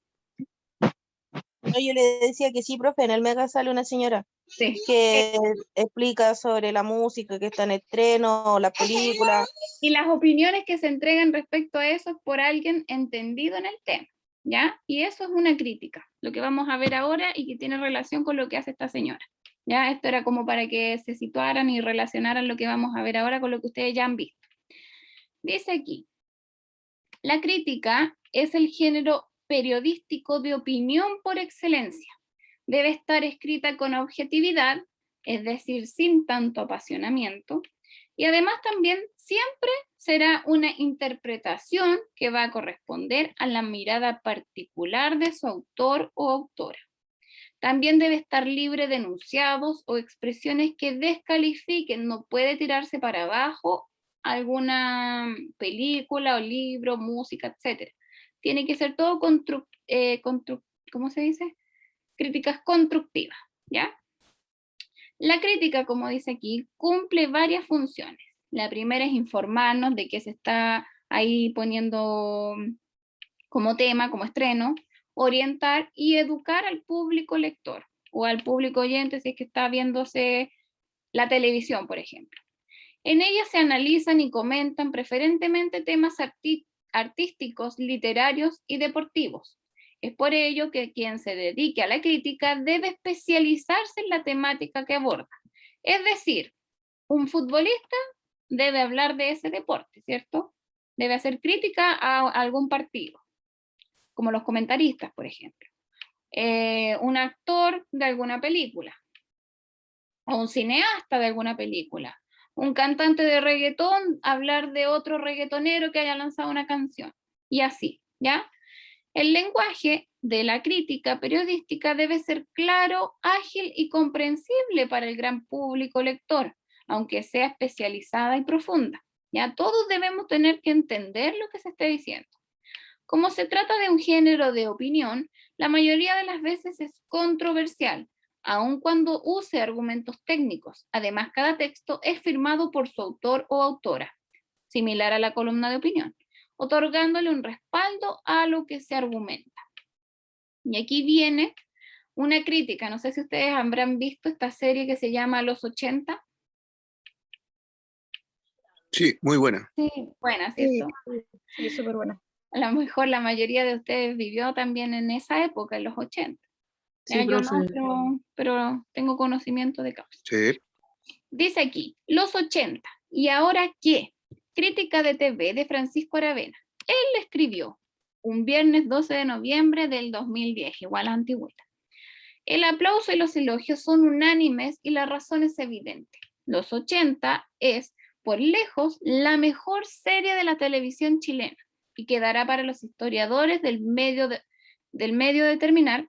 no, yo le decía que sí, profe, en el Mega sale una señora Sí. que explica sobre la música que está en estreno, la película. Y las opiniones que se entregan respecto a eso es por alguien entendido en el tema, ¿ya? Y eso es una crítica, lo que vamos a ver ahora y que tiene relación con lo que hace esta señora, ¿ya? Esto era como para que se situaran y relacionaran lo que vamos a ver ahora con lo que ustedes ya han visto. Dice aquí, la crítica es el género periodístico de opinión por excelencia. Debe estar escrita con objetividad, es decir, sin tanto apasionamiento, y además también siempre será una interpretación que va a corresponder a la mirada particular de su autor o autora. También debe estar libre de enunciados o expresiones que descalifiquen, no puede tirarse para abajo alguna película o libro, música, etc. Tiene que ser todo ¿cómo se dice? Críticas constructivas, ¿ya? La crítica, como dice aquí, cumple varias funciones. La primera es informarnos de qué se está ahí poniendo como tema, como estreno, orientar y educar al público lector o al público oyente si es que está viéndose la televisión, por ejemplo. En ella se analizan y comentan preferentemente temas artísticos, literarios y deportivos. Es por ello que quien se dedique a la crítica debe especializarse en la temática que aborda. Es decir, un futbolista debe hablar de ese deporte, ¿cierto? Debe hacer crítica a algún partido, como los comentaristas, por ejemplo. Un actor de alguna película, o un cineasta de alguna película. Un cantante de reggaetón hablar de otro reggaetonero que haya lanzado una canción. Y así, ¿ya? El lenguaje de la crítica periodística debe ser claro, ágil y comprensible para el gran público lector, aunque sea especializada y profunda. Ya todos debemos tener que entender lo que se está diciendo. Como se trata de un género de opinión, la mayoría de las veces es controversial, aun cuando use argumentos técnicos. Además, cada texto es firmado por su autor o autora, similar a la columna de opinión, otorgándole un respaldo a lo que se argumenta. Y aquí viene una crítica, no sé si ustedes habrán visto esta serie que se llama Los 80. sí, muy buena. Sí, buena, ¿cierto? Sí, súper buena. A lo mejor la mayoría de ustedes vivió también en esa época, en los 80. Ya, Sí, yo profe. no, pero tengo conocimiento de causa. Sí, Dice aquí, los 80. ¿Y ahora qué? Crítica de TV de Francisco Aravena. Él escribió un viernes 12 de noviembre del 2010, igual a antigüita. El aplauso y los elogios son unánimes y la razón es evidente. Los 80 es, por lejos, la mejor serie de la televisión chilena y quedará para los historiadores del medio determinar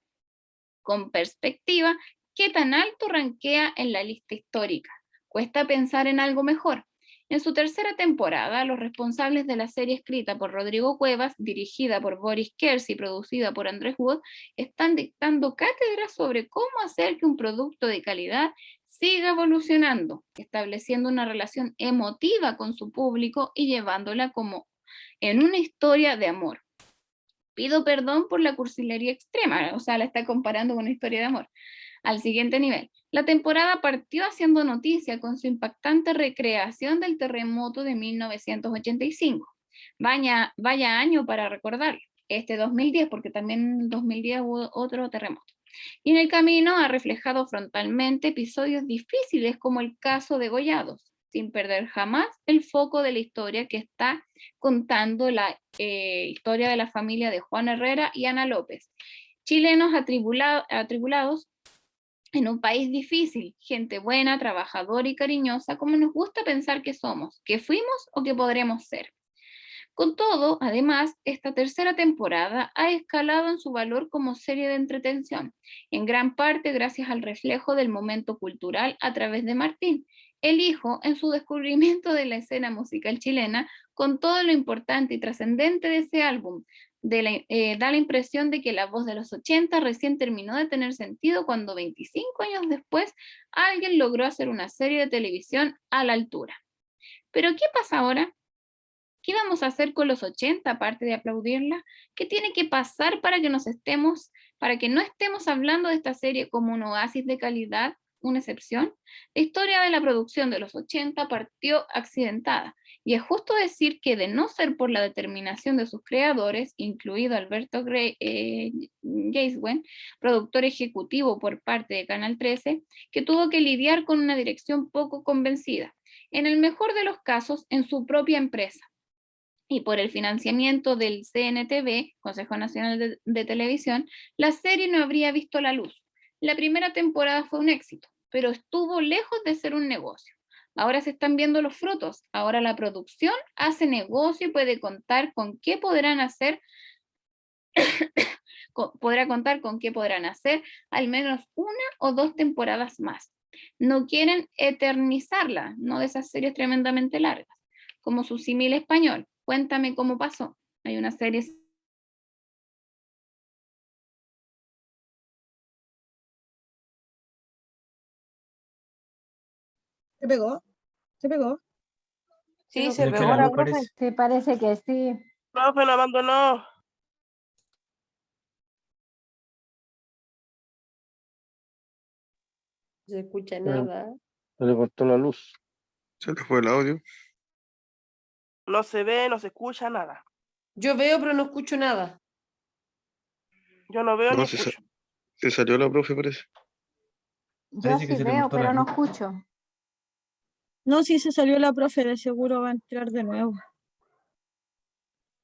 con perspectiva qué tan alto rankea en la lista histórica. Cuesta pensar en algo mejor. En su tercera temporada, los responsables de la serie escrita por Rodrigo Cuevas, dirigida por Boris Kers y producida por Andrés Wood, están dictando cátedras sobre cómo hacer que un producto de calidad siga evolucionando, estableciendo una relación emotiva con su público y llevándola como en una historia de amor. Pido perdón por la cursilería extrema, o sea, la está comparando con una historia de amor. Al siguiente nivel, la temporada partió haciendo noticia con su impactante recreación del terremoto de 1985. Vaya año para recordar, este 2010, porque también en 2010 hubo otro terremoto. Y en el camino ha reflejado frontalmente episodios difíciles como el caso de Gollados, sin perder jamás el foco de la historia que está contando la historia de la familia de Juan Herrera y Ana López, chilenos atribulados en un país difícil, gente buena, trabajadora y cariñosa, como nos gusta pensar que somos, que fuimos o que podremos ser. Con todo, además, esta tercera temporada ha escalado en su valor como serie de entretención, en gran parte gracias al reflejo del momento cultural a través de Martín, el hijo en su descubrimiento de la escena musical chilena, con todo lo importante y trascendente de ese álbum. Da la impresión de que la voz de los 80 recién terminó de tener sentido cuando 25 años después alguien logró hacer una serie de televisión a la altura. Pero ¿qué pasa ahora? ¿Qué vamos a hacer con los 80 aparte de aplaudirla? ¿Qué tiene que pasar para que no estemos hablando de esta serie como un oasis de calidad, una excepción? La historia de la producción de los 80 partió accidentada, y es justo decir que de no ser por la determinación de sus creadores, incluido Alberto Geiswen, productor ejecutivo por parte de Canal 13, que tuvo que lidiar con una dirección poco convencida, en el mejor de los casos en su propia empresa, y por el financiamiento del CNTV, Consejo Nacional de Televisión, la serie no habría visto la luz. La primera temporada fue un éxito, pero estuvo lejos de ser un negocio. Ahora se están viendo los frutos. Ahora la producción hace negocio y puede contar con qué podrán hacer, al menos 1 o 2 temporadas más. No quieren eternizarla, no de esas series tremendamente largas, como su símil español. Cuéntame cómo pasó. Hay una serie. ¿Se pegó? ¿Se pegó? Sí, se Creo que pegó la la luz profe. parece. Sí, parece que sí. Profe, no abandonó. No se escucha Se nada. le cortó la luz. Se te fue el audio. No se ve, no se escucha nada. Yo veo, pero no escucho nada. Yo no veo ni No, escucho. se salió la profe, parece. Yo Parece que sí se le veo, cortó la pero no luz. escucho. No, si se salió la profe, de seguro va a entrar de nuevo.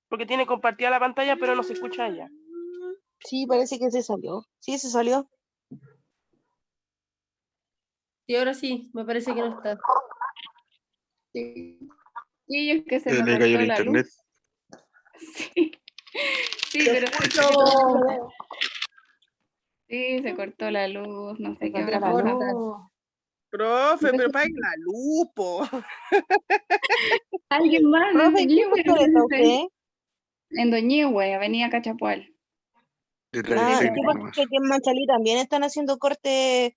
Porque tiene compartida la pantalla, pero no se escucha ella. Sí, parece que se salió. Sí, se salió. Y ahora sí, me parece que no está. Sí. Y es que se me Le cayó cortó el la internet. luz. Sí, sí, Te pero escucho. sí, se cortó la luz, no sé Se qué cortó habrá la pasado. luz. Profe, pero pague la luz, po. Alguien más en Profe, ¿en qué Doñihue, no sector sé está si usted? en Doñihue, Avenida Cachapual. Detalle Sí, Ah, sí, se- técnico porque nomás. aquí en Manchalí también están haciendo cortes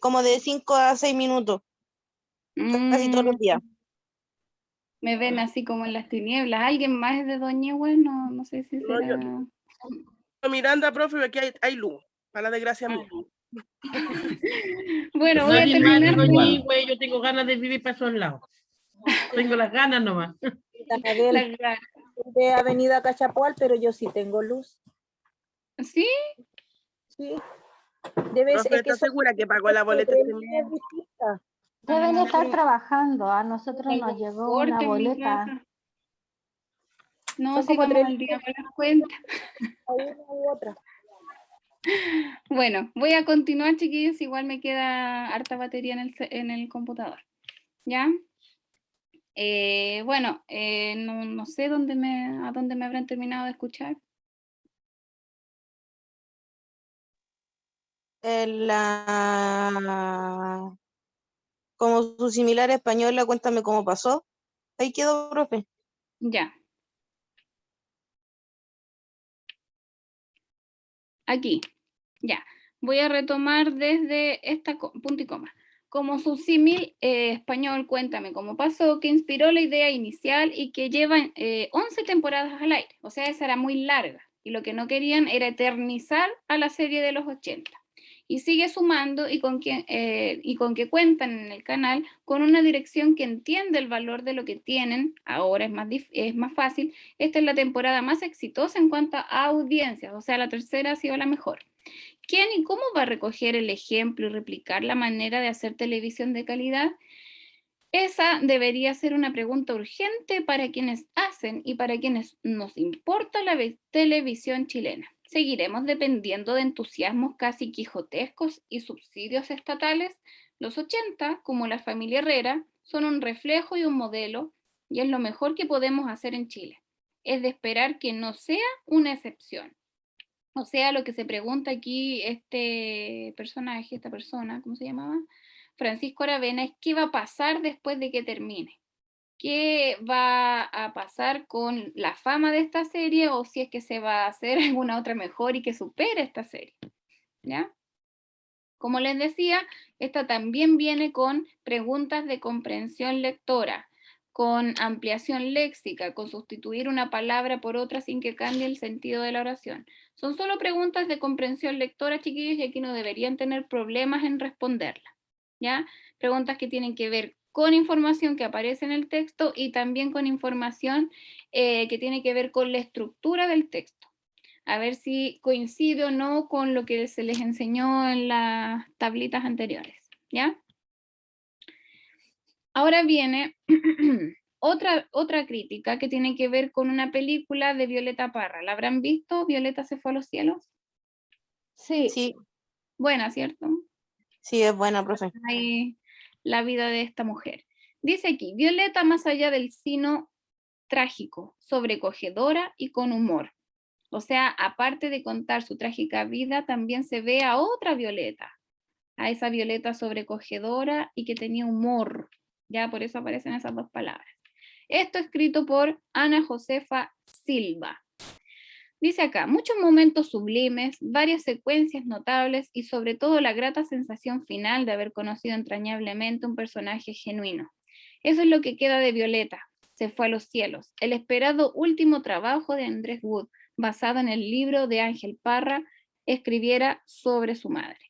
como de 5 a 6 minutos, casi todos los días. Me ven así como en las tinieblas. ¿Alguien más es de Doñihue? No, no sé si No, será. Miranda, profe, aquí hay luz, para la desgracia mía. Bueno, voy a Nadie más de terminar con... Doñihue, yo tengo ganas de vivir para esos lados. Tengo las ganas nomás. las ganas. De Avenida Cachapual, pero yo sí tengo luz. ¿Sí? Sí. Debe Profe, ser que ¿estás segura que pagó la boleta este mes? Deben estar trabajando. A nosotros Algo nos llegó corte una en mi boleta. casa. No, Son sí, como vamos 3 al día con las cuentas. a una u otra. Bueno, voy a continuar, chiquillos. Igual me queda harta batería en el computador. ¿Ya? Bueno, no sé a dónde me habrán terminado de escuchar. Como su similar española, cuéntame cómo pasó. Ahí quedó, profe. Ya. Aquí. Ya. Voy a retomar desde esta punto y coma. Como su símil español, cuéntame cómo pasó, que inspiró la idea inicial y que lleva 11 temporadas al aire. O sea, esa era muy larga. Y lo que no querían era eternizar a la serie de los 80. Y sigue sumando y con que cuentan en el canal con una dirección que entiende el valor de lo que tienen. Ahora es más fácil. Esta es la temporada más exitosa en cuanto a audiencias, o sea, la tercera ha sido la mejor. ¿Quién y cómo va a recoger el ejemplo y replicar la manera de hacer televisión de calidad? Esa debería ser una pregunta urgente para quienes hacen y para quienes nos importa la televisión chilena. ¿Seguiremos dependiendo de entusiasmos casi quijotescos y subsidios estatales? Los 80, como la familia Herrera, son un reflejo y un modelo, y es lo mejor que podemos hacer en Chile. Es de esperar que no sea una excepción. O sea, lo que se pregunta aquí este personaje, esta persona, ¿cómo se llamaba? Francisco Aravena, es qué va a pasar después de que termine. ¿Qué va a pasar con la fama de esta serie o si es que se va a hacer alguna otra mejor y que supere esta serie? ¿Ya? Como les decía, esta también viene con preguntas de comprensión lectora, con ampliación léxica, con sustituir una palabra por otra sin que cambie el sentido de la oración. Son solo preguntas de comprensión lectora, chiquillos, y aquí no deberían tener problemas en responderlas. ¿Ya? Preguntas que tienen que ver con información que aparece en el texto y también con información que tiene que ver con la estructura del texto. A ver si coincide o no con lo que se les enseñó en las tablitas anteriores, ¿ya? Ahora viene otra crítica que tiene que ver con una película de Violeta Parra. ¿La habrán visto? ¿Violeta se fue a los cielos? Sí. Sí, Buena, ¿cierto? sí, es buena, profe. Ahí la vida de esta mujer. Dice aquí, Violeta más allá del sino trágico, sobrecogedora y con humor. O sea, aparte de contar su trágica vida, también se ve a otra Violeta, a esa Violeta sobrecogedora y que tenía humor. Ya por eso aparecen esas dos palabras. Esto escrito por Ana Josefa Silva. Dice acá, muchos momentos sublimes, varias secuencias notables y sobre todo la grata sensación final de haber conocido entrañablemente un personaje genuino. Eso es lo que queda de Violeta. Se fue a los cielos. El esperado último trabajo de Andrés Wood, basado en el libro de Ángel Parra, escribiera sobre su madre.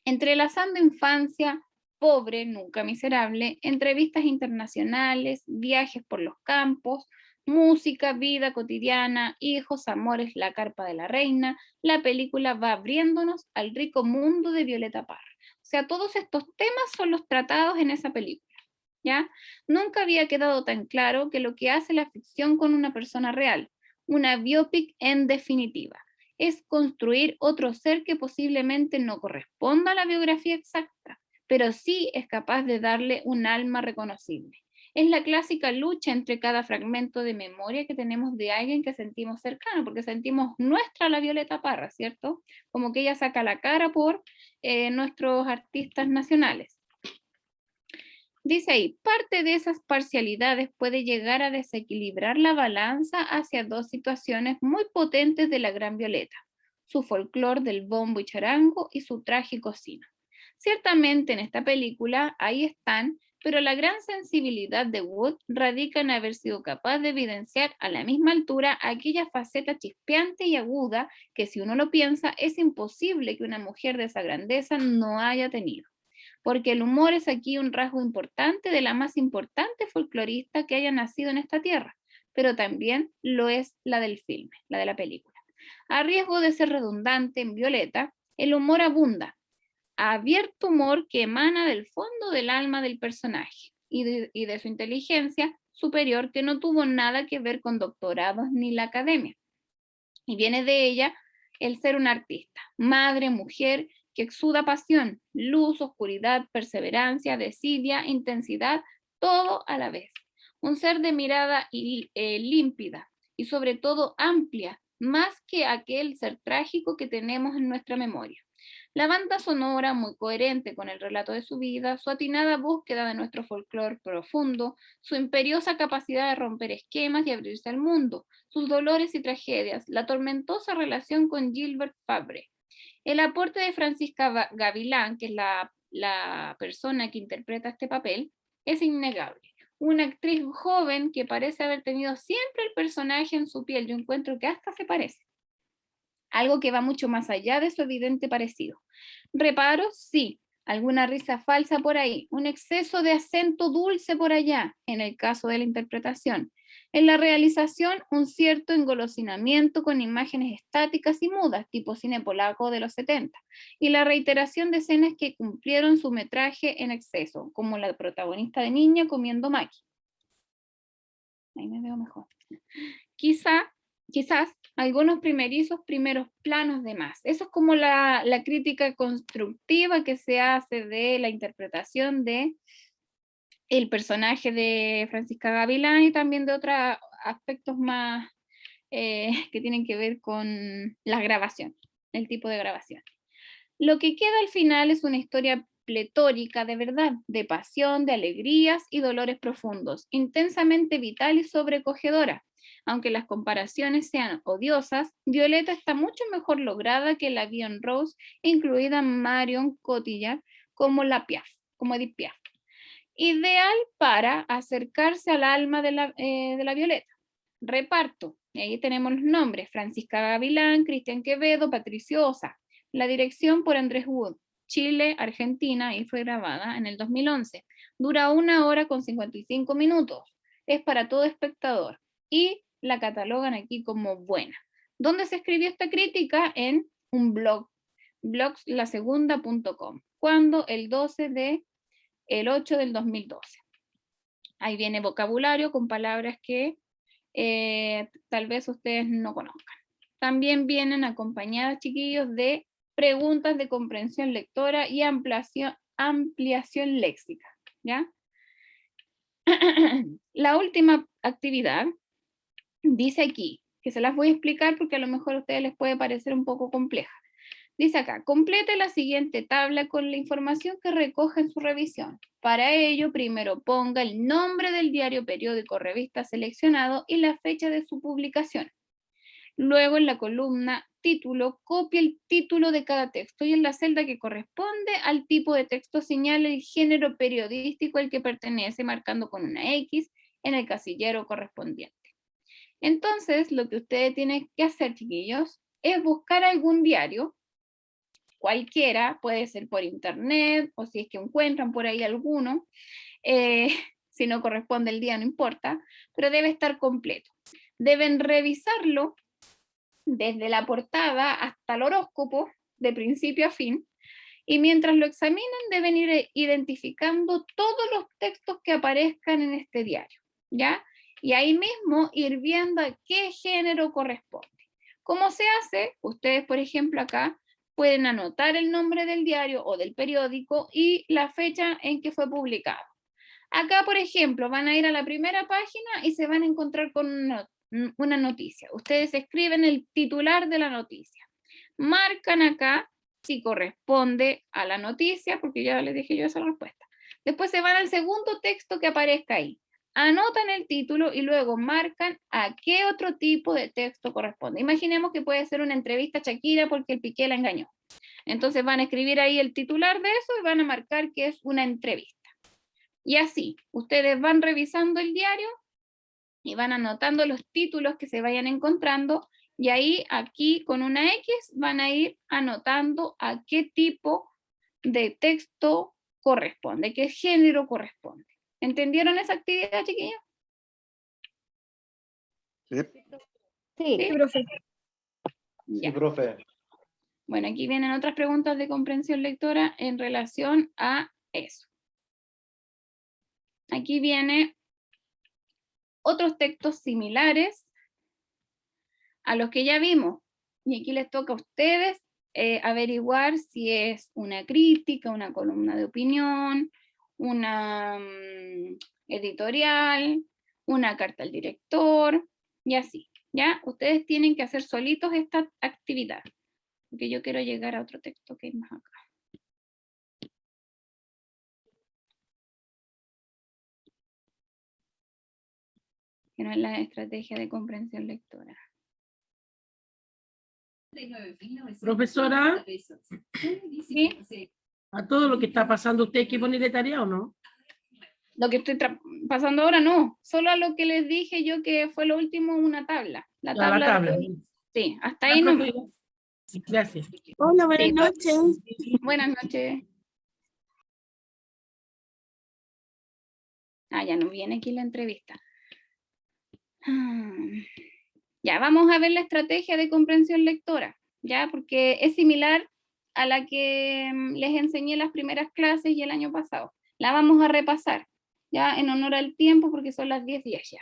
Entrelazando infancia, pobre, nunca miserable, entrevistas internacionales, viajes por los campos, música, vida cotidiana, hijos, amores, la carpa de la reina, la película va abriéndonos al rico mundo de Violeta Parra. O sea, todos estos temas son los tratados en esa película, ¿ya? Nunca había quedado tan claro que lo que hace la ficción con una persona real, una biopic en definitiva, es construir otro ser que posiblemente no corresponda a la biografía exacta, pero sí es capaz de darle un alma reconocible. Es la clásica lucha entre cada fragmento de memoria que tenemos de alguien que sentimos cercano, porque sentimos nuestra la Violeta Parra, ¿cierto? Como que ella saca la cara por nuestros artistas nacionales. Dice ahí, parte de esas parcialidades puede llegar a desequilibrar la balanza hacia dos situaciones muy potentes de la Gran Violeta, su folclore del bombo y charango y su trágico sino. Ciertamente en esta película ahí están, pero la gran sensibilidad de Wood radica en haber sido capaz de evidenciar a la misma altura aquella faceta chispeante y aguda que si uno lo piensa es imposible que una mujer de esa grandeza no haya tenido. Porque el humor es aquí un rasgo importante de la más importante folclorista que haya nacido en esta tierra, pero también lo es la del filme, la de la película. A riesgo de ser redundante en Violeta, el humor abunda, abierto humor que emana del fondo del alma del personaje y de su inteligencia superior que no tuvo nada que ver con doctorados ni la academia. Y viene de ella el ser un artista, madre, mujer, que exuda pasión, luz, oscuridad, perseverancia, desidia, intensidad, todo a la vez. Un ser de mirada límpida y sobre todo amplia, más que aquel ser trágico que tenemos en nuestra memoria. La banda sonora, muy coherente con el relato de su vida, su atinada búsqueda de nuestro folclore profundo, su imperiosa capacidad de romper esquemas y abrirse al mundo, sus dolores y tragedias, la tormentosa relación con Gilbert Fabre. El aporte de Francisca Gavilán, que es la persona que interpreta este papel, es innegable. Una actriz joven que parece haber tenido siempre el personaje en su piel. Yo encuentro que hasta se parece. Algo que va mucho más allá de su evidente parecido. Reparos, sí. Alguna risa falsa por ahí. Un exceso de acento dulce por allá, en el caso de la interpretación. En la realización, un cierto engolosinamiento con imágenes estáticas y mudas, tipo cine polaco de los 70. Y la reiteración de escenas que cumplieron su metraje en exceso, como la protagonista de Niña comiendo maqui. Ahí me veo mejor. Quizás algunos primeros planos de más. Eso es como la crítica constructiva que se hace de la interpretación de el personaje de Francisca Gavilán y también de otros aspectos más que tienen que ver con la grabación, el tipo de grabación. Lo que queda al final es una historia pletórica de verdad, de pasión, de alegrías y dolores profundos, intensamente vital y sobrecogedora. Aunque las comparaciones sean odiosas, Violeta está mucho mejor lograda que la Vion Rose, incluida Marion Cotillard como Edith Piaf. Ideal para acercarse al alma de la Violeta. Reparto, ahí tenemos los nombres: Francisca Gavilán, Cristian Quevedo, Patricio Osa. La dirección por Andrés Wood, Chile, Argentina, y fue grabada en el 2011. Dura 1 hora con 55 minutos. Es para todo espectador. Y la catalogan aquí como buena. ¿Dónde se escribió esta crítica? En un blog, blogslasegunda.com. ¿Cuándo? El 8 del 2012. Ahí viene vocabulario con palabras que tal vez ustedes no conozcan. También vienen acompañadas, chiquillos, de preguntas de comprensión lectora y ampliación léxica, ¿ya? La última actividad dice aquí, que se las voy a explicar porque a lo mejor a ustedes les puede parecer un poco compleja. Dice acá: complete la siguiente tabla con la información que recoge en su revisión. Para ello, primero ponga el nombre del diario, periódico, revista seleccionado y la fecha de su publicación. Luego, en la columna título, copie el título de cada texto y en la celda que corresponde al tipo de texto señale el género periodístico al que pertenece, marcando con una X en el casillero correspondiente. Entonces, lo que ustedes tienen que hacer, chiquillos, es buscar algún diario, cualquiera, puede ser por internet, o si es que encuentran por ahí alguno, si no corresponde el día no importa, pero debe estar completo. Deben revisarlo desde la portada hasta el horóscopo, de principio a fin, y mientras lo examinan deben ir identificando todos los textos que aparezcan en este diario, ¿ya? Y ahí mismo ir viendo a qué género corresponde. ¿Cómo se hace? Ustedes, por ejemplo, acá pueden anotar el nombre del diario o del periódico y la fecha en que fue publicado. Acá, por ejemplo, van a ir a la primera página y se van a encontrar con una noticia. Ustedes escriben el titular de la noticia. Marcan acá si corresponde a la noticia, porque ya les dije yo esa respuesta. Después se van al segundo texto que aparezca ahí. Anotan el título y luego marcan a qué otro tipo de texto corresponde. Imaginemos que puede ser una entrevista a Shakira porque el Piqué la engañó. Entonces van a escribir ahí el titular de eso y van a marcar que es una entrevista. Y así, ustedes van revisando el diario y van anotando los títulos que se vayan encontrando, y ahí, aquí, con una X, van a ir anotando a qué tipo de texto corresponde, qué género corresponde. ¿Entendieron esa actividad, chiquillos? Sí. Sí, ¿Sí? profe. Ya. Sí, profe. Bueno, aquí vienen otras preguntas de comprensión lectora en relación a eso. Aquí viene otros textos similares a los que ya vimos. Y aquí les toca a ustedes averiguar si es una crítica, una columna de opinión, una editorial, una carta al director, y así. ¿Ya? Ustedes tienen que hacer solitos esta actividad, porque yo quiero llegar a otro texto que hay más acá. Que no es la estrategia de comprensión lectora. Profesora, ¿Sí? a todo lo que está pasando, ¿usted hay que ponerle tarea o no? Lo que estoy pasando ahora no, solo a lo que les dije yo que fue lo último una tabla. La Ya, tabla. la tabla. Sí, hasta Ya, ahí no. profe, Gracias. Hola, buenas Sí, noches. buenas noches. Ah, ya no viene aquí la entrevista. Ya, vamos a ver la estrategia de comprensión lectora, ya, porque es similar a la que les enseñé en las primeras clases y el año pasado. La vamos a repasar, ya, en honor al tiempo, porque son las 10:10 ya.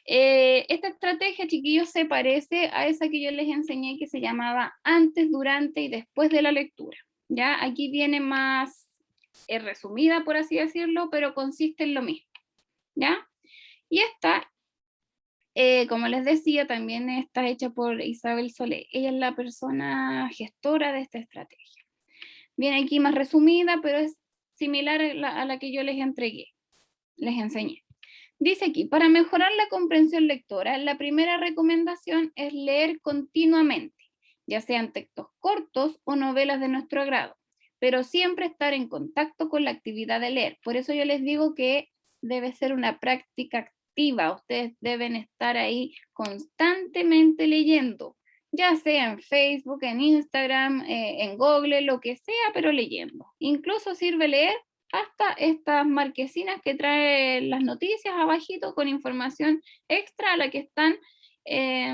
Esta estrategia, chiquillos, se parece a esa que yo les enseñé que se llamaba antes, durante y después de la lectura, ya. Aquí viene más resumida, por así decirlo, pero consiste en lo mismo, ya. Y esta, como les decía, también está hecha por Isabel Solé. Ella es la persona gestora de esta estrategia. Viene aquí más resumida, pero es similar a la que yo les enseñé. Dice aquí, para mejorar la comprensión lectora, la primera recomendación es leer continuamente, ya sean textos cortos o novelas de nuestro agrado, pero siempre estar en contacto con la actividad de leer. Por eso yo les digo que debe ser una práctica activa. Ustedes deben estar ahí constantemente leyendo, ya sea en Facebook, en Instagram, en Google, lo que sea, pero leyendo. Incluso sirve leer hasta estas marquesinas que traen las noticias abajito con información extra a la que están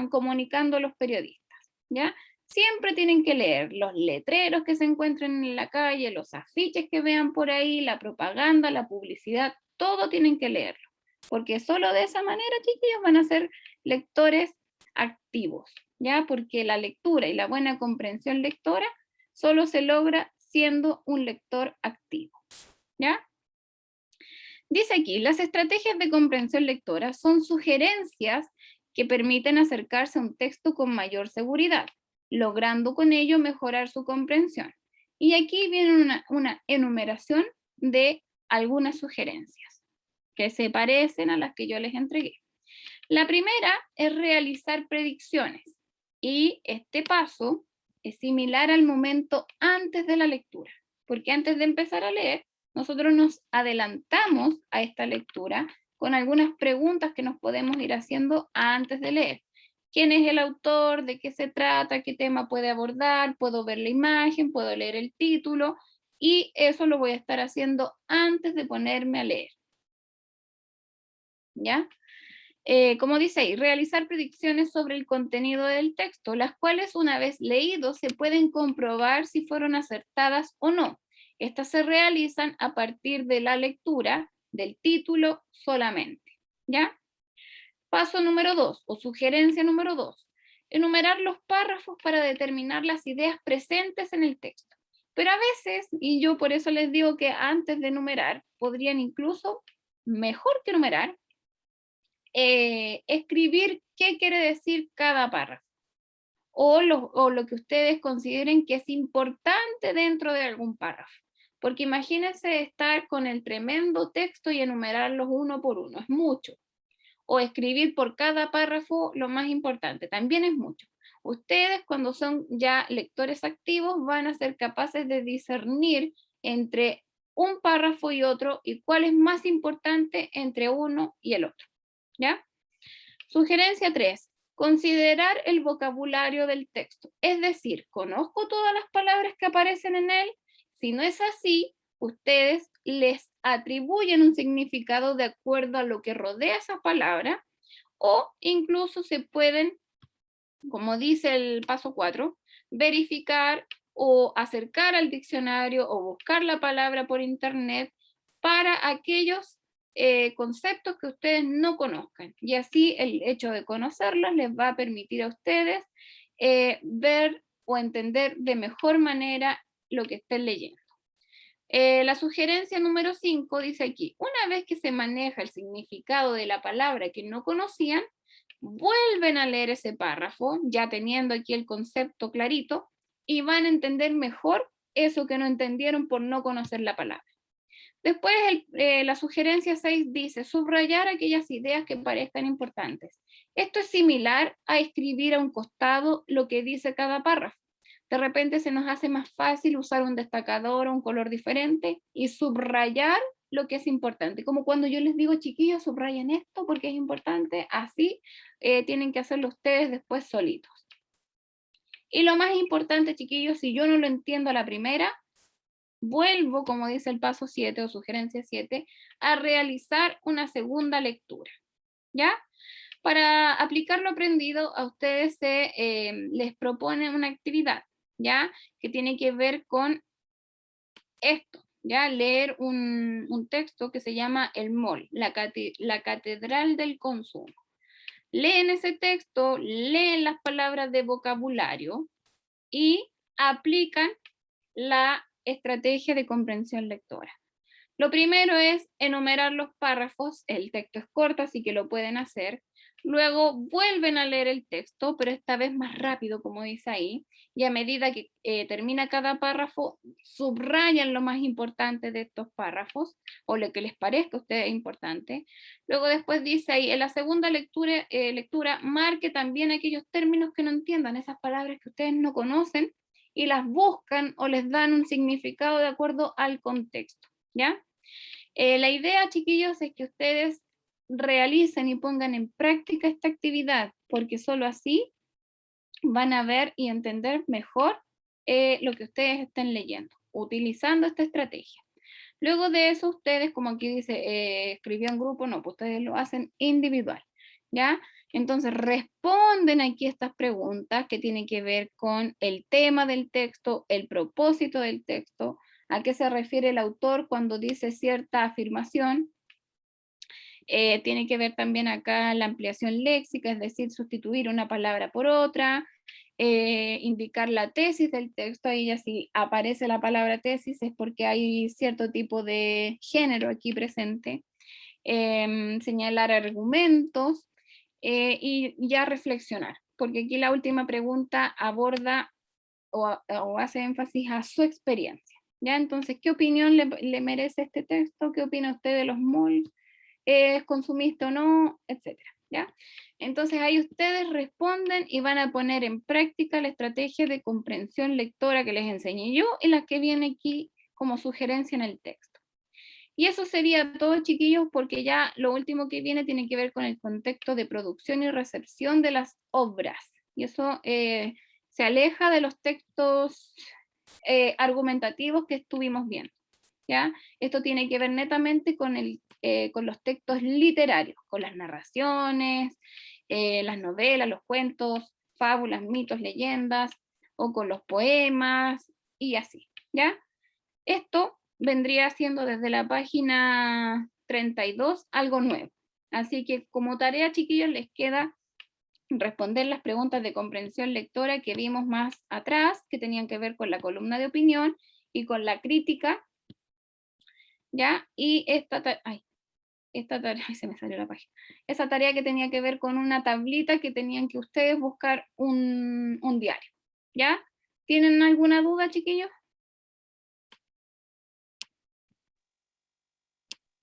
comunicando los periodistas, ¿ya? Siempre tienen que leer los letreros que se encuentren en la calle, los afiches que vean por ahí, la propaganda, la publicidad, todo tienen que leerlo, porque solo de esa manera, chiquillos, van a ser lectores activos, ¿ya? Porque la lectura y la buena comprensión lectora solo se logra siendo un lector activo, ¿ya? Dice aquí, las estrategias de comprensión lectora son sugerencias que permiten acercarse a un texto con mayor seguridad, logrando con ello mejorar su comprensión. Y aquí viene una enumeración de algunas sugerencias que se parecen a las que yo les entregué. La primera es realizar predicciones, y este paso es similar al momento antes de la lectura, porque antes de empezar a leer, nosotros nos adelantamos a esta lectura con algunas preguntas que nos podemos ir haciendo antes de leer. ¿Quién es el autor? ¿De qué se trata? ¿Qué tema puede abordar? ¿Puedo ver la imagen? ¿Puedo leer el título? Y eso lo voy a estar haciendo antes de ponerme a leer, ¿ya? Como dice ahí, realizar predicciones sobre el contenido del texto, las cuales una vez leídos se pueden comprobar si fueron acertadas o no. Estas se realizan a partir de la lectura del título solamente, ¿ya? Paso número 2, o sugerencia número 2, enumerar los párrafos para determinar las ideas presentes en el texto. Pero a veces, y yo por eso les digo que antes de enumerar, podrían incluso, mejor que enumerar, escribir qué quiere decir cada párrafo, o lo que ustedes consideren que es importante dentro de algún párrafo. Porque imagínense estar con el tremendo texto y enumerarlos uno por uno, es mucho. O escribir por cada párrafo lo más importante, también es mucho. Ustedes, cuando son ya lectores activos, van a ser capaces de discernir entre un párrafo y otro y cuál es más importante entre uno y el otro, ¿ya? Sugerencia 3. Considerar el vocabulario del texto. Es decir, ¿conozco todas las palabras que aparecen en él? Si no es así, ustedes les atribuyen un significado de acuerdo a lo que rodea esa palabra, o incluso se pueden, como dice el paso 4, verificar o acercar al diccionario o buscar la palabra por internet para aquellos conceptos que ustedes no conozcan. Y así el hecho de conocerlos les va a permitir a ustedes ver o entender de mejor manera lo que estén leyendo. La sugerencia número 5 dice aquí, una vez que se maneja el significado de la palabra que no conocían, vuelven a leer ese párrafo, ya teniendo aquí el concepto clarito, y van a entender mejor eso que no entendieron por no conocer la palabra. Después, la sugerencia 6 dice, subrayar aquellas ideas que parezcan importantes. Esto es similar a escribir a un costado lo que dice cada párrafo. De repente se nos hace más fácil usar un destacador o un color diferente y subrayar lo que es importante. Como cuando yo les digo, chiquillos, subrayen esto porque es importante, así tienen que hacerlo ustedes después solitos. Y lo más importante, chiquillos, si yo no lo entiendo a la primera, vuelvo, como dice el paso 7 o sugerencia 7, a realizar una segunda lectura, ¿ya? Para aplicar lo aprendido, a ustedes les propone una actividad, ¿ya? Que tiene que ver con esto, ¿ya? Leer un texto que se llama El Mall, la Catedral del Consumo. Leen ese texto, leen las palabras de vocabulario y aplican la estrategia de comprensión lectora. Lo primero es enumerar los párrafos, el texto es corto, así que lo pueden hacer. Luego vuelven a leer el texto, pero esta vez más rápido, como dice ahí, y a medida que termina cada párrafo, subrayan lo más importante de estos párrafos, o lo que les parezca a ustedes importante. Luego después dice ahí, en la segunda lectura, marque también aquellos términos que no entiendan, esas palabras que ustedes no conocen, y las buscan o les dan un significado de acuerdo al contexto, ¿ya? La idea, chiquillos, es que ustedes realicen y pongan en práctica esta actividad, porque solo así van a ver y entender mejor lo que ustedes estén leyendo, utilizando esta estrategia. Luego de eso, ustedes, como aquí dice, escribió en grupo, no, pues ustedes lo hacen individual, ¿ya? Entonces, responden aquí estas preguntas que tienen que ver con el tema del texto, el propósito del texto, a qué se refiere el autor cuando dice cierta afirmación. Tiene que ver también acá la ampliación léxica, es decir, sustituir una palabra por otra, indicar la tesis del texto, ahí ya si aparece la palabra tesis es porque hay cierto tipo de género aquí presente, señalar argumentos y ya reflexionar, porque aquí la última pregunta aborda o hace énfasis a su experiencia, ¿ya? Entonces, ¿qué opinión le merece este texto? ¿Qué opina usted de los malls? ¿Es consumista o no? Etcétera, ¿ya? Entonces ahí ustedes responden y van a poner en práctica la estrategia de comprensión lectora que les enseñé yo y la que viene aquí como sugerencia en el texto. Y eso sería todo, chiquillos, porque ya lo último que viene tiene que ver con el contexto de producción y recepción de las obras. Y eso se aleja de los textos argumentativos que estuvimos viendo, ¿ya? Esto tiene que ver netamente con los textos literarios, con las narraciones, las novelas, los cuentos, fábulas, mitos, leyendas, o con los poemas, y así, ¿ya? Esto vendría siendo desde la página 32 algo nuevo. Así que como tarea, chiquillos, les queda responder las preguntas de comprensión lectora que vimos más atrás, que tenían que ver con la columna de opinión y con la crítica, ¿ya? Y esta tarea, ay, se me salió la página. Esa tarea que tenía que ver con una tablita que tenían que ustedes buscar un diario, ¿ya? ¿Tienen alguna duda, chiquillos?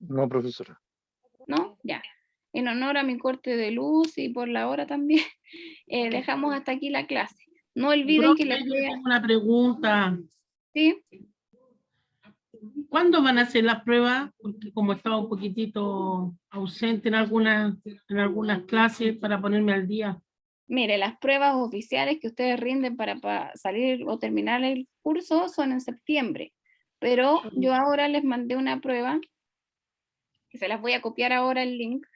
No, profesora. ¿No? Ya. En honor a mi corte de luz y por la hora también, dejamos hasta aquí la clase. No olviden que Profe, les yo voy a... tengo una pregunta. ¿Sí? ¿Cuándo van a hacer las pruebas? Porque como estaba un poquitito ausente en algunas clases para ponerme al día. Mire, las pruebas oficiales que ustedes rinden para salir o terminar el curso son en septiembre, pero yo ahora les mandé una prueba, que se las voy a copiar ahora el link,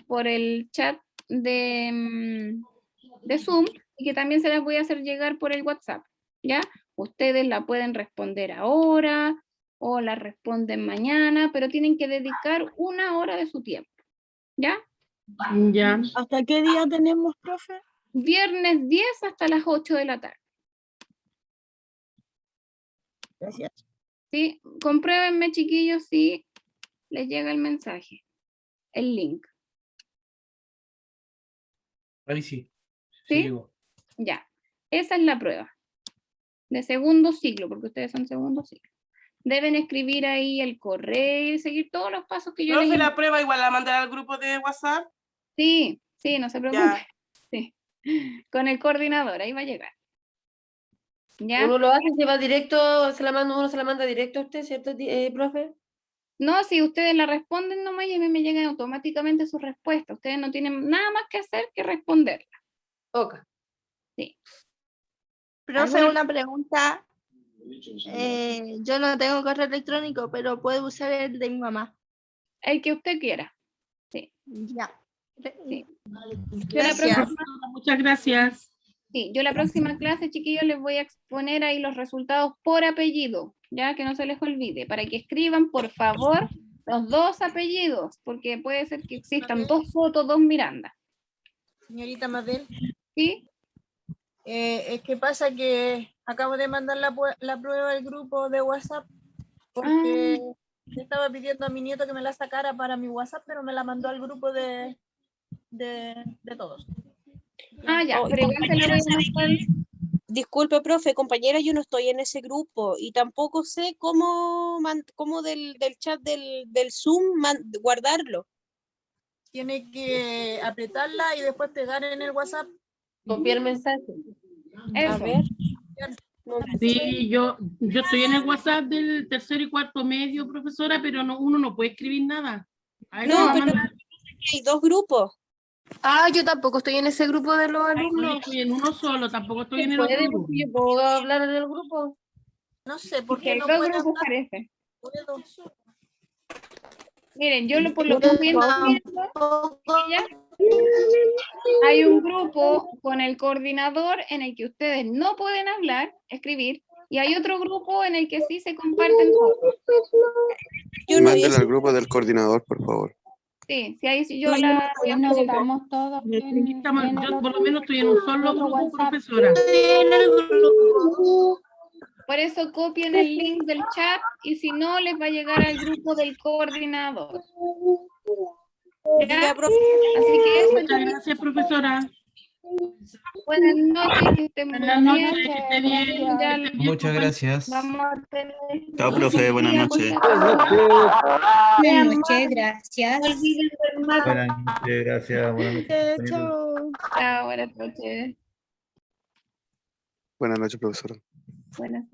por el chat de Zoom, y que también se las voy a hacer llegar por el WhatsApp, ¿ya? Ustedes la pueden responder ahora o la responden mañana, pero tienen que dedicar 1 hora de su tiempo, ¿ya? Ya. ¿Hasta qué día tenemos, profe? Viernes 10 hasta las 8 de la tarde. Gracias. ¿Sí? Compruébenme, chiquillos, si les llega el mensaje, el link. Ahí sí. ¿Sí? Ya. Esa es la prueba. De segundo ciclo, porque ustedes son segundo ciclo. Deben escribir ahí el correo y seguir todos los pasos que yo les Profe, indico. la prueba igual la mandará al grupo de WhatsApp. Sí, sí, no se preocupe. Ya. Sí. Con el coordinador, ahí va a llegar. ¿Ya? Uno lo hace, se va directo, uno se la manda directo a usted, ¿cierto, profe? No, si ustedes la responden nomás y a mí me llegan automáticamente sus respuestas. Ustedes no tienen nada más que hacer que responderla. Ok. Sí. Profe, ¿Alguna- una pregunta. Yo no tengo correo electrónico, pero puedo usar el de mi mamá. El que usted quiera. Ya. Sí. Yo la Gracias. próxima- Muchas gracias. Sí, yo la próxima clase, chiquillos, les voy a exponer ahí los resultados por apellido, ya que no se les olvide, para que escriban, por favor, los 2 apellidos, porque puede ser que existan 2 fotos, 2 Miranda. Señorita Mabel, ¿Sí? es que pasa que acabo de mandar la prueba al grupo de WhatsApp porque le estaba pidiendo a mi nieto que me la sacara para mi WhatsApp, pero me la mandó al grupo de todos. Ya, Oh, pero igual se la voy a mandar. Disculpe, profe, compañera, yo no estoy en ese grupo y tampoco sé cómo, cómo del chat del Zoom guardarlo. Tiene que apretarla y después pegar en el WhatsApp. Copiar mensaje. A ver. Sí, yo estoy en el WhatsApp del tercero y cuarto medio, profesora, pero uno no puede escribir nada. A eso No, la pero manda. hay 2 grupos. Yo tampoco estoy en ese grupo de los Ay, no, alumnos. estoy en uno solo, tampoco estoy en el ¿Puede? otro grupo. Porque yo puedo hablar en el grupo. No sé por Porque qué hay no 2 puede grupos hablar. parece. Puedo. Miren, yo por lo que estoy entendiendo, chiquillas, hay un grupo con el coordinador en el que ustedes no pueden hablar, escribir, y hay otro grupo en el que sí se comparten fotos. Mándela al grupo del coordinador, por favur. Sí, sí, ahí sí yo la... Nos estamos todos Yo por lo menos estoy en un solo grupo, profesora. Por eso copien el link del chat y si no les va a llegar al grupo del coordinador. ¿Ya? Así que eso. Muchas gracias, profesora. Buenas noches, que estén muy Buenas noches, bien. que esté bien. Ya que esté bien, Muchas gracias. vamos a tener... Chao, profe, buenas noches. Buenas noches, gracias. No olviden firmar. Buenas noches, gracias. Buenas noches, compañeros. Chao. Chao, buenas noches. Buenas noches, profesora. Buenas noches.